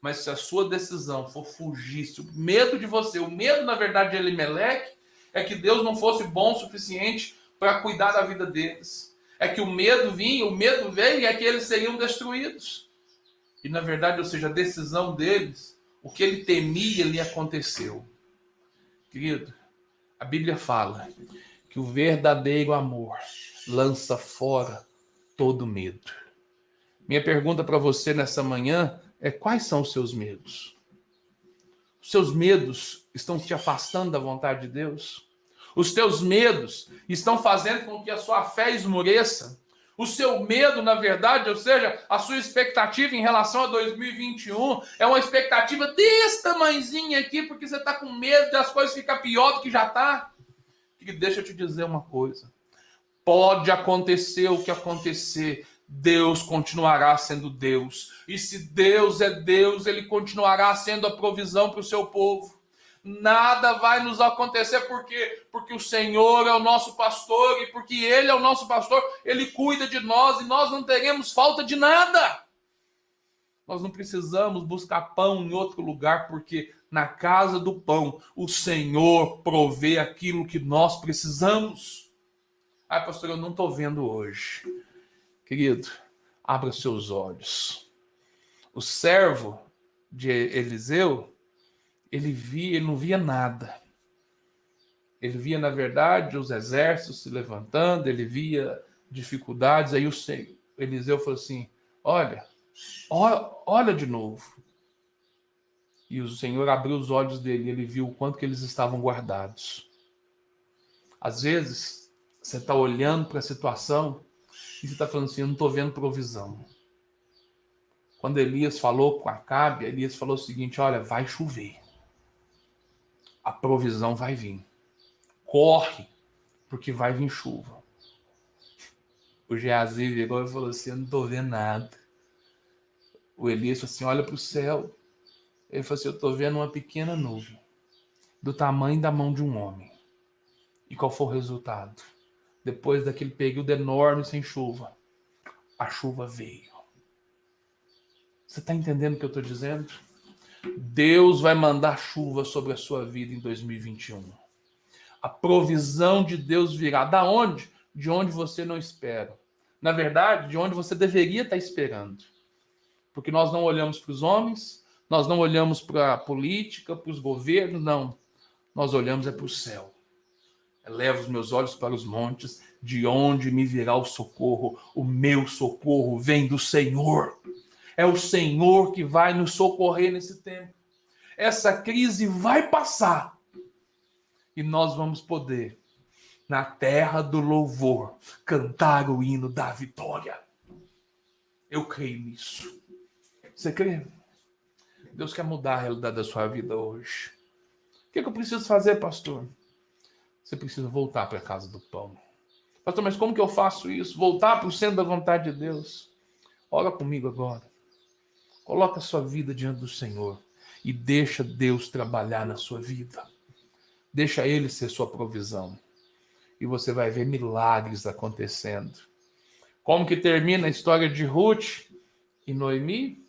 Mas se a sua decisão for fugir, se o medo de você, o medo, na verdade, de Elimeleque, é que Deus não fosse bom o suficiente para cuidar da vida deles. É que o medo veio e é que eles seriam destruídos. E, na verdade, ou seja, a decisão deles, o que ele temia, lhe aconteceu. Querido, a Bíblia fala que o verdadeiro amor lança fora todo medo. Minha pergunta para você nessa manhã é: quais são os seus medos? Os seus medos estão te afastando da vontade de Deus? Os teus medos estão fazendo com que a sua fé esmoreça? O seu medo, na verdade, ou seja, a sua expectativa em relação a 2021 é uma expectativa desse tamanhozinho aqui, porque você está com medo de as coisas ficar pior do que já está. Deixa eu te dizer uma coisa. Pode acontecer o que acontecer, Deus continuará sendo Deus. E se Deus é Deus, Ele continuará sendo a provisão para o seu povo. Nada vai nos acontecer porque o Senhor é o nosso pastor, e porque Ele é o nosso pastor, Ele cuida de nós e nós não teremos falta de nada. Nós não precisamos buscar pão em outro lugar, porque na casa do pão o Senhor provê aquilo que nós precisamos. Ah, pastor, eu não estou vendo hoje. Querido, abra seus olhos. O servo de Eliseu, ele não via nada. Ele via, na verdade, os exércitos se levantando, ele via dificuldades. Aí Eliseu falou assim, olha de novo. E o Senhor abriu os olhos dele e ele viu o quanto que eles estavam guardados. Às vezes, você está olhando para a situação e você está falando assim, eu não estou vendo provisão. Quando Elias falou com Acabe, Elias falou o seguinte, olha, vai chover. A provisão vai vir. Corre, porque vai vir chuva. O Geazi virou e falou assim, eu não estou vendo nada. O Elias falou assim, olha para o céu. Ele falou assim, eu estou vendo uma pequena nuvem, do tamanho da mão de um homem. E qual foi o resultado? Depois daquele período enorme sem chuva, a chuva veio. Você está entendendo o que eu estou dizendo? Deus vai mandar chuva sobre a sua vida em 2021. A provisão de Deus virá. Da onde? De onde você não espera. Na verdade, de onde você deveria estar esperando. Porque nós não olhamos para os homens, nós não olhamos para a política, para os governos, não. Nós olhamos para o céu. Elevo os meus olhos para os montes, de onde me virá o socorro. O meu socorro vem do Senhor. É o Senhor que vai nos socorrer nesse tempo. Essa crise vai passar. E nós vamos poder, na terra do louvor, cantar o hino da vitória. Eu creio nisso. Você crê? Deus quer mudar a realidade da sua vida hoje. O que eu preciso fazer, pastor? Você precisa voltar para a casa do pão. Pastor, mas como que eu faço isso? Voltar para o centro da vontade de Deus? Ora comigo agora. Coloca a sua vida diante do Senhor e deixa Deus trabalhar na sua vida. Deixa Ele ser sua provisão. E você vai ver milagres acontecendo. Como que termina a história de Ruth e Noemi?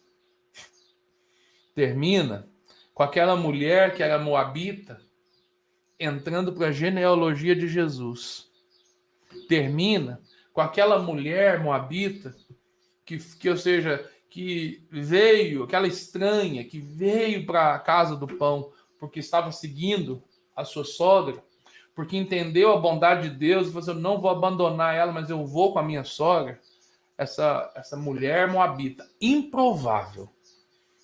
Termina com aquela mulher que era moabita entrando para a genealogia de Jesus. Termina com aquela mulher moabita que veio, aquela estranha, que veio para a casa do pão, porque estava seguindo a sua sogra, porque entendeu a bondade de Deus e falou assim, eu não vou abandonar ela, mas eu vou com a minha sogra. Essa mulher moabita, improvável,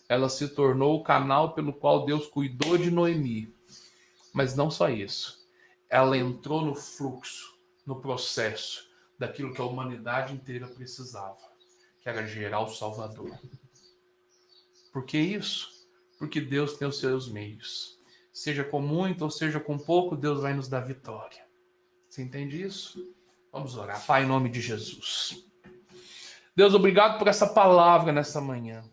ela se tornou o canal pelo qual Deus cuidou de Noemi. Mas não só isso, ela entrou no fluxo, no processo daquilo que a humanidade inteira precisava, que era gerar o Salvador. Por que isso? Porque Deus tem os seus meios. Seja com muito ou seja com pouco, Deus vai nos dar vitória. Você entende isso? Vamos orar. Pai, em nome de Jesus. Deus, obrigado por essa palavra nessa manhã.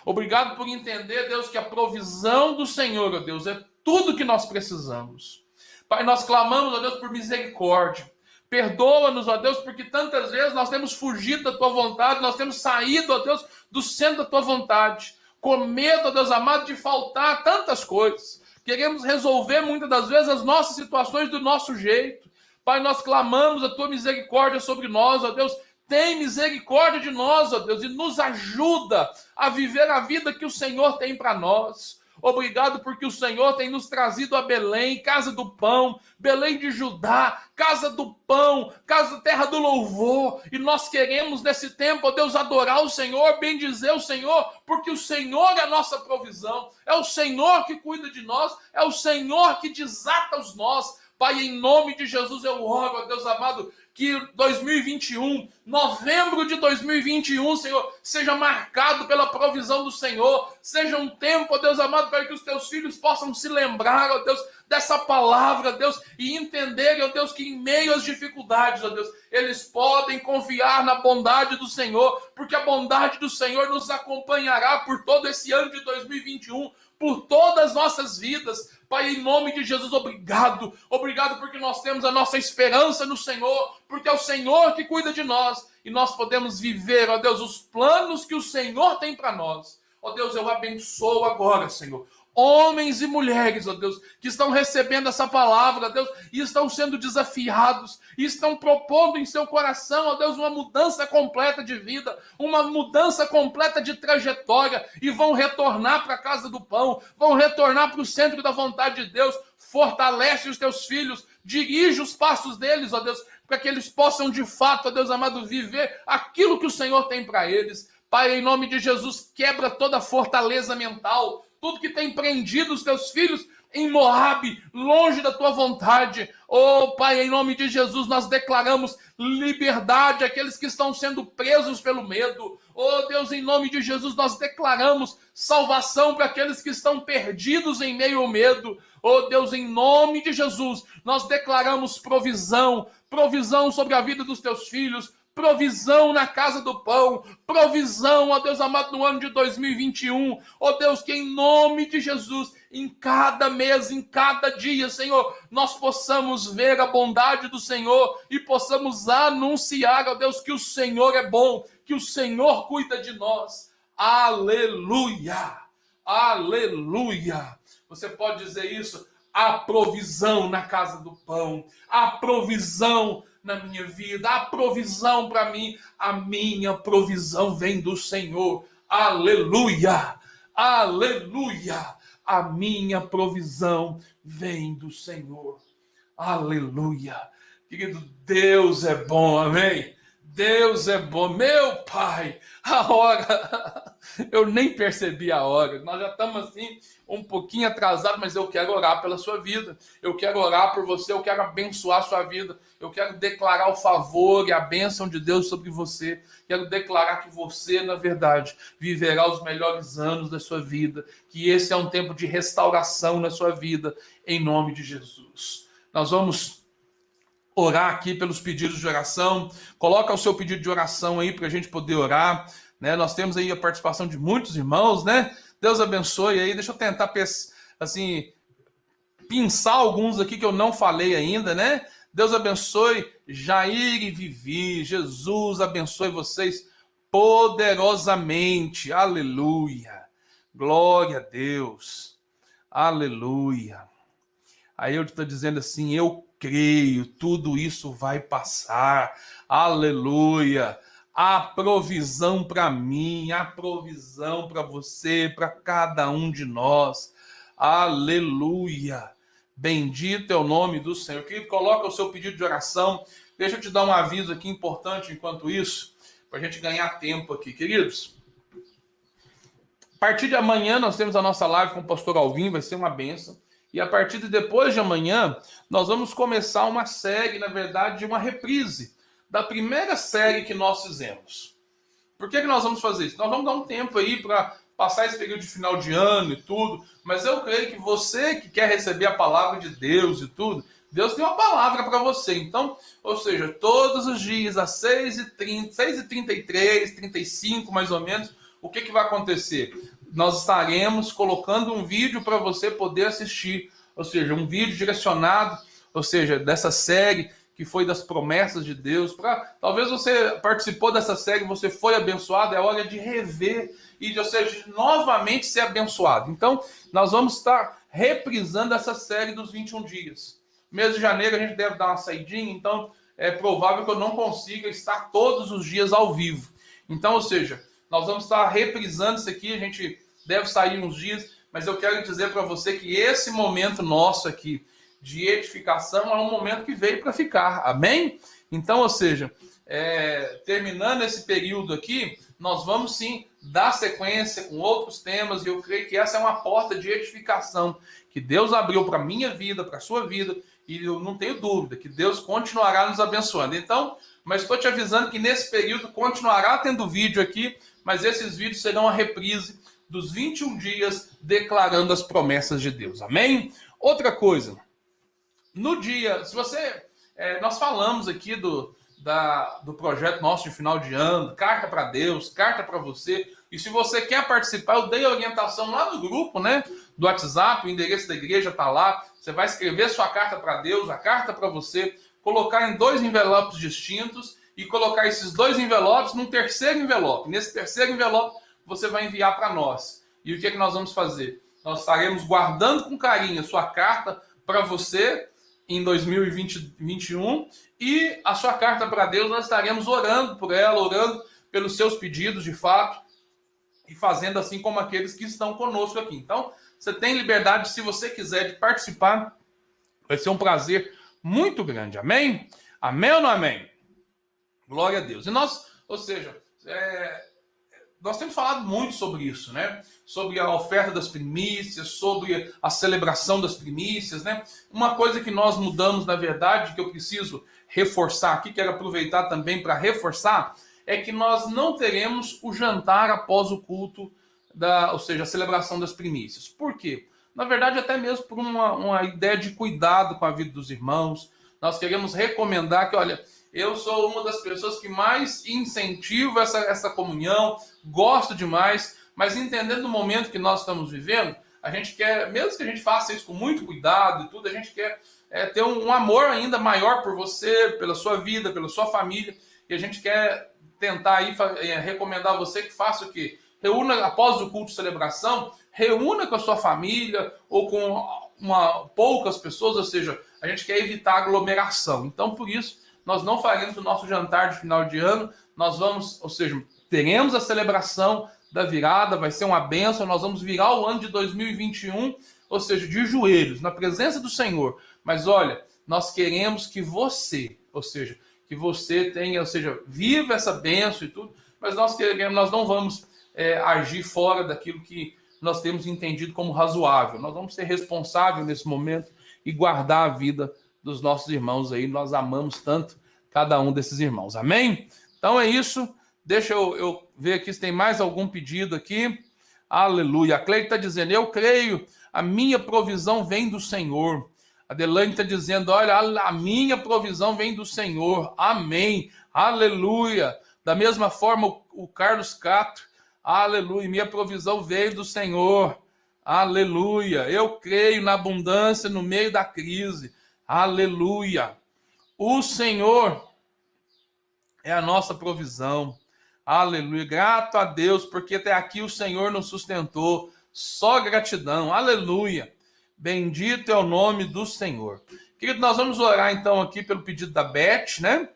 Obrigado por entender, Deus, que a provisão do Senhor, ó Deus, é tudo que nós precisamos. Pai, nós clamamos, ó Deus, por misericórdia. Perdoa-nos, ó Deus, porque tantas vezes nós temos fugido da Tua vontade, nós temos saído, ó Deus, do centro da Tua vontade, com medo, ó Deus amado, de faltar tantas coisas. Queremos resolver muitas das vezes as nossas situações do nosso jeito. Pai, nós clamamos a Tua misericórdia sobre nós, ó Deus. Tem misericórdia de nós, ó Deus, e nos ajuda a viver a vida que o Senhor tem para nós. Obrigado porque o Senhor tem nos trazido a Belém, casa do pão, Belém de Judá, casa do pão, casa terra do louvor. E nós queremos nesse tempo, ó Deus, adorar o Senhor, bendizer o Senhor, porque o Senhor é a nossa provisão. É o Senhor que cuida de nós, é o Senhor que desata os nós. Pai, em nome de Jesus eu oro, ó Deus amado, que 2021, novembro de 2021, Senhor, seja marcado pela provisão do Senhor, seja um tempo, ó Deus amado, para que os teus filhos possam se lembrar, ó Deus, dessa palavra, Deus, e entenderem, ó Deus, que em meio às dificuldades, ó Deus, eles podem confiar na bondade do Senhor, porque a bondade do Senhor nos acompanhará por todo esse ano de 2021, por todas as nossas vidas. Pai, em nome de Jesus, obrigado. Obrigado porque nós temos a nossa esperança no Senhor, porque é o Senhor que cuida de nós, e nós podemos viver, ó Deus, os planos que o Senhor tem para nós. Ó Deus, eu abençoo agora, Senhor, homens e mulheres, ó Deus, que estão recebendo essa palavra, ó Deus, e estão sendo desafiados, e estão propondo em seu coração, ó Deus, uma mudança completa de vida, uma mudança completa de trajetória, e vão retornar para a casa do pão, vão retornar para o centro da vontade de Deus. Fortalece os teus filhos, dirige os passos deles, ó Deus, para que eles possam de fato, ó Deus amado, viver aquilo que o Senhor tem para eles. Pai, em nome de Jesus, quebra toda fortaleza mental, tudo que tem prendido os teus filhos em Moabe, longe da tua vontade. Oh, Pai, em nome de Jesus, nós declaramos liberdade àqueles que estão sendo presos pelo medo. Oh, Deus, em nome de Jesus, nós declaramos salvação para aqueles que estão perdidos em meio ao medo. Oh, Deus, em nome de Jesus, nós declaramos provisão, provisão sobre a vida dos teus filhos, provisão na casa do pão, provisão, ó Deus amado, no ano de 2021, ó Deus, que em nome de Jesus, em cada mês, em cada dia, Senhor, nós possamos ver a bondade do Senhor e possamos anunciar, ó Deus, que o Senhor é bom, que o Senhor cuida de nós. Aleluia! Aleluia! Você pode dizer isso? A provisão na casa do pão, a provisão na minha vida, a provisão para mim, a minha provisão vem do Senhor. Aleluia! Aleluia! A minha provisão vem do Senhor. Aleluia! Querido, Deus é bom, amém? Deus é bom. Meu Pai, a hora, eu nem percebi a hora. Nós já estamos assim, um pouquinho atrasados, mas eu quero orar pela sua vida. Eu quero orar por você, eu quero abençoar a sua vida. Eu quero declarar o favor e a bênção de Deus sobre você. Quero declarar que você, na verdade, viverá os melhores anos da sua vida. Que esse é um tempo de restauração na sua vida, em nome de Jesus. Nós vamos orar aqui pelos pedidos de oração. Coloca o seu pedido de oração aí para a gente poder orar, né? Nós temos aí a participação de muitos irmãos, né? Deus abençoe aí. Deixa eu tentar assim pinçar alguns aqui que eu não falei ainda, né? Deus abençoe Jair e Vivi. Jesus abençoe vocês poderosamente. Aleluia. Glória a Deus. Aleluia. Aí eu estou dizendo assim, eu creio, tudo isso vai passar. Aleluia. A provisão para mim, a provisão para você, para cada um de nós. Aleluia. Bendito é o nome do Senhor. Querido, coloca o seu pedido de oração. Deixa eu te dar um aviso aqui importante enquanto isso, para a gente ganhar tempo aqui, queridos. A partir de amanhã nós temos a nossa live com o pastor Alvim, vai ser uma bênção. E a partir de depois de amanhã, nós vamos começar uma série, na verdade, uma reprise da primeira série que nós fizemos. Por que nós vamos fazer isso? Nós vamos dar um tempo aí para passar esse período de final de ano e tudo, mas eu creio que você que quer receber a palavra de Deus e tudo, Deus tem uma palavra para você. Então, ou seja, todos os dias, às 6h30, 6h33, 35 mais ou menos, o que vai acontecer? Nós estaremos colocando um vídeo para você poder assistir, ou seja, um vídeo direcionado, ou seja, dessa série que foi das promessas de Deus. Talvez você participou dessa série, você foi abençoado, é hora de rever e de, ou seja, novamente ser abençoado. Então, nós vamos estar reprisando essa série dos 21 dias. Mês de janeiro a gente deve dar uma saidinha, então é provável que eu não consiga estar todos os dias ao vivo. Então, ou seja, nós vamos estar reprisando isso aqui, a gente deve sair uns dias, mas eu quero dizer para você que esse momento nosso aqui de edificação é um momento que veio para ficar, amém? Então, ou seja, terminando esse período aqui, nós vamos sim dar sequência com outros temas, e eu creio que essa é uma porta de edificação que Deus abriu para a minha vida, para a sua vida, e eu não tenho dúvida que Deus continuará nos abençoando. Então, mas estou te avisando que nesse período continuará tendo vídeo aqui, mas esses vídeos serão a reprise dos 21 dias declarando as promessas de Deus. Amém? Outra coisa, no dia, se você... nós falamos aqui do projeto nosso de final de ano, carta para Deus, carta para você. E se você quer participar, eu dei a orientação lá no grupo, né, do WhatsApp, o endereço da igreja está lá. Você vai escrever sua carta para Deus, a carta para você, colocar em 2 envelopes distintos e colocar esses 2 envelopes num terceiro envelope. Nesse terceiro envelope, você vai enviar para nós. E o que é que nós vamos fazer? Nós estaremos guardando com carinho a sua carta para você em 2021 e a sua carta para Deus, nós estaremos orando por ela, orando pelos seus pedidos de fato e fazendo assim como aqueles que estão conosco aqui. Então, você tem liberdade, se você quiser, de participar. Vai ser um prazer muito grande. Amém? Amém ou não amém? Glória a Deus. E nós, ou seja, nós temos falado muito sobre isso, né? Sobre a oferta das primícias, sobre a celebração das primícias, né? Uma coisa que nós mudamos, na verdade, que eu preciso reforçar aqui, quero aproveitar também para reforçar, é que nós não teremos o jantar após o culto, ou seja, a celebração das primícias. Por quê? Na verdade, até mesmo por uma ideia de cuidado com a vida dos irmãos. Nós queremos recomendar que, olha, eu sou uma das pessoas que mais incentivo essa comunhão, gosto demais, mas entendendo o momento que nós estamos vivendo, a gente quer, mesmo que a gente faça isso com muito cuidado e tudo, a gente quer ter um amor ainda maior por você, pela sua vida, pela sua família, e a gente quer tentar aí recomendar a você que faça o quê? Reúna, após o culto de celebração, reúna com a sua família ou com poucas pessoas, ou seja, a gente quer evitar aglomeração. Então, por isso, nós não faremos o nosso jantar de final de ano, nós vamos, ou seja, teremos a celebração da virada, vai ser uma bênção, nós vamos virar o ano de 2021, ou seja, de joelhos, na presença do Senhor. Mas olha, nós queremos que você, ou seja, que você tenha, ou seja, viva essa bênção e tudo, mas nós não vamos agir fora daquilo que nós temos entendido como razoável. Nós vamos ser responsáveis nesse momento e guardar a vida dos nossos irmãos aí. Nós amamos tanto cada um desses irmãos. Amém? Então é isso. Deixa eu ver aqui se tem mais algum pedido aqui. Aleluia. A Cleide está dizendo, eu creio, a minha provisão vem do Senhor. A Delaine está dizendo, olha, a minha provisão vem do Senhor. Amém. Aleluia. Da mesma forma, o Carlos Cato, aleluia, minha provisão veio do Senhor. Aleluia. Eu creio na abundância no meio da crise. Aleluia. O Senhor é a nossa provisão. Aleluia. Grato a Deus, porque até aqui o Senhor nos sustentou. Só gratidão. Aleluia. Bendito é o nome do Senhor. Querido, nós vamos orar então aqui pelo pedido da Beth, né?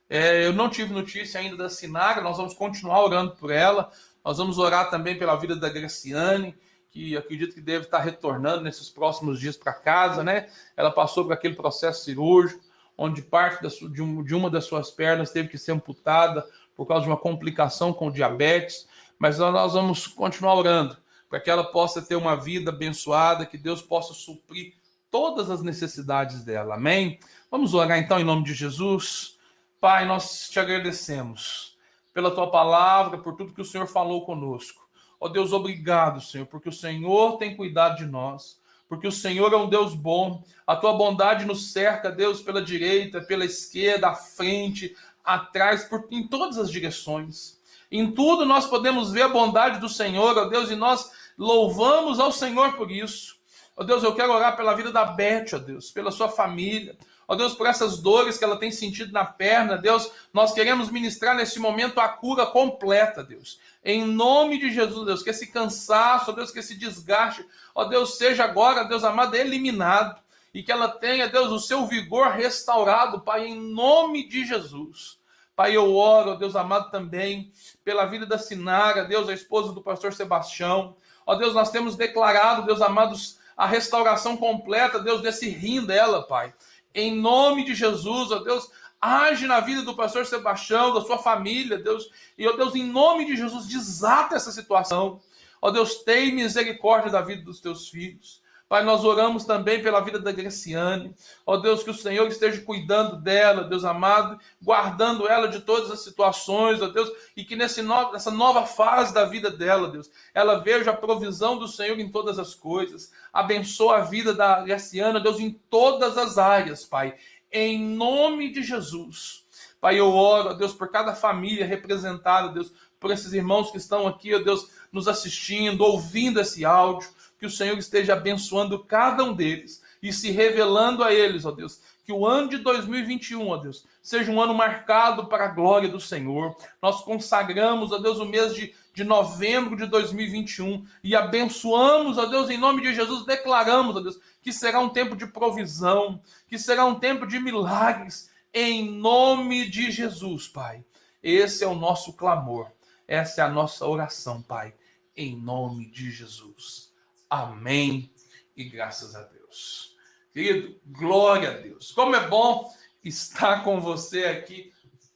Eu não tive notícia ainda da Sinara, nós vamos continuar orando por ela. Nós vamos orar também pela vida da Graciane, que acredito que deve estar retornando nesses próximos dias para casa, né? Ela passou por aquele processo cirúrgico, onde parte de uma das suas pernas teve que ser amputada por causa de uma complicação com diabetes. Mas nós vamos continuar orando para que ela possa ter uma vida abençoada, que Deus possa suprir todas as necessidades dela. Amém? Vamos orar então em nome de Jesus. Pai, nós te agradecemos pela tua palavra, por tudo que o Senhor falou conosco. Ó Deus, obrigado, Senhor, porque o Senhor tem cuidado de nós, porque o Senhor é um Deus bom, a tua bondade nos cerca, Deus, pela direita, pela esquerda, à frente, atrás, em todas as direções. Em tudo nós podemos ver a bondade do Senhor, ó Deus, e nós louvamos ao Senhor por isso. Ó Deus, eu quero orar pela vida da Beth, ó Deus, pela sua família. Ó Deus, por essas dores que ela tem sentido na perna, Deus, nós queremos ministrar nesse momento a cura completa, Deus. Em nome de Jesus, Deus, que esse cansaço, ó Deus, que esse desgaste, ó Deus, seja agora, Deus amado, eliminado. E que ela tenha, Deus, o seu vigor restaurado, Pai, em nome de Jesus. Pai, eu oro, ó Deus amado, também pela vida da Sinara, Deus, a esposa do pastor Sebastião. Ó Deus, nós temos declarado, Deus amados, a restauração completa, Deus, desse rim dela, Pai. Em nome de Jesus, ó Deus, age na vida do pastor Sebastião, da sua família, Deus. E, ó Deus, em nome de Jesus, desata essa situação. Ó Deus, tem misericórdia da vida dos teus filhos. Pai, nós oramos também pela vida da Graciane. Ó Deus, que o Senhor esteja cuidando dela, Deus amado, guardando ela de todas as situações, ó Deus, e que nessa nova fase da vida dela, Deus, ela veja a provisão do Senhor em todas as coisas. Abençoa a vida da Graciana, Deus, em todas as áreas, Pai. Em nome de Jesus. Pai, eu oro, ó Deus, por cada família representada, Deus, por esses irmãos que estão aqui, ó Deus, nos assistindo, ouvindo esse áudio. Que o Senhor esteja abençoando cada um deles e se revelando a eles, ó Deus. Que o ano de 2021, ó Deus, seja um ano marcado para a glória do Senhor. Nós consagramos, ó Deus, o mês de novembro de 2021 e abençoamos, ó Deus, em nome de Jesus, declaramos, ó Deus, que será um tempo de provisão, que será um tempo de milagres, em nome de Jesus, Pai. Esse é o nosso clamor, essa é a nossa oração, Pai, em nome de Jesus. Amém e graças a Deus. Querido, glória a Deus. Como é bom estar com você aqui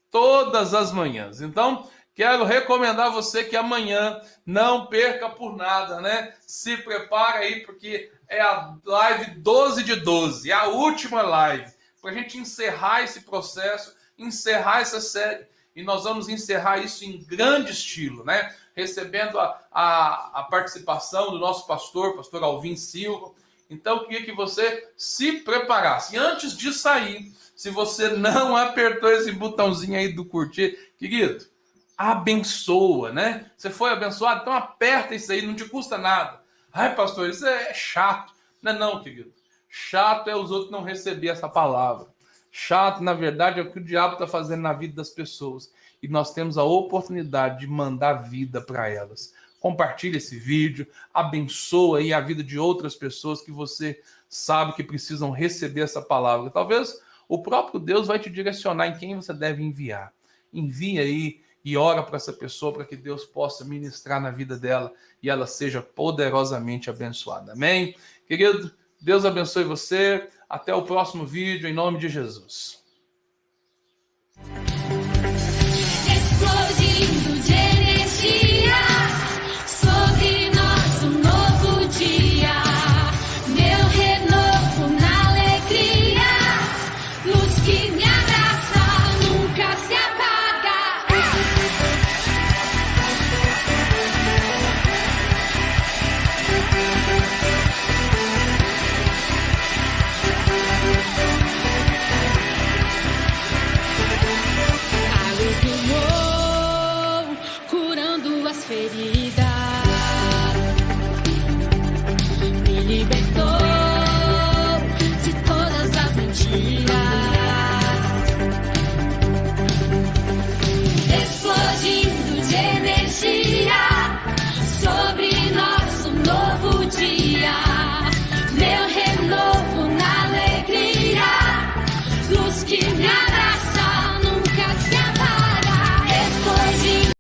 todas as manhãs. Então, quero recomendar a você que amanhã não perca por nada, né? Se prepara aí, porque é a live 12 de 12, a última live, para a gente encerrar esse processo, encerrar essa série. E nós vamos encerrar isso em grande estilo, né? Recebendo a participação do nosso pastor Alvin Silva. Então, eu queria que você se preparasse. E antes de sair, se você não apertou esse botãozinho aí do curtir, querido, abençoa, né? Você foi abençoado? Então aperta isso aí, não te custa nada. Ai, pastor, isso é chato. Não, querido. Chato é os outros não receber essa palavra. Chato, na verdade, é o que o diabo está fazendo na vida das pessoas. E nós temos a oportunidade de mandar vida para elas. Compartilhe esse vídeo, abençoa aí a vida de outras pessoas que você sabe que precisam receber essa palavra. Talvez o próprio Deus vai te direcionar em quem você deve enviar. Envie aí e ora para essa pessoa para que Deus possa ministrar na vida dela e ela seja poderosamente abençoada. Amém? Querido, Deus abençoe você. Até o próximo vídeo, em nome de Jesus.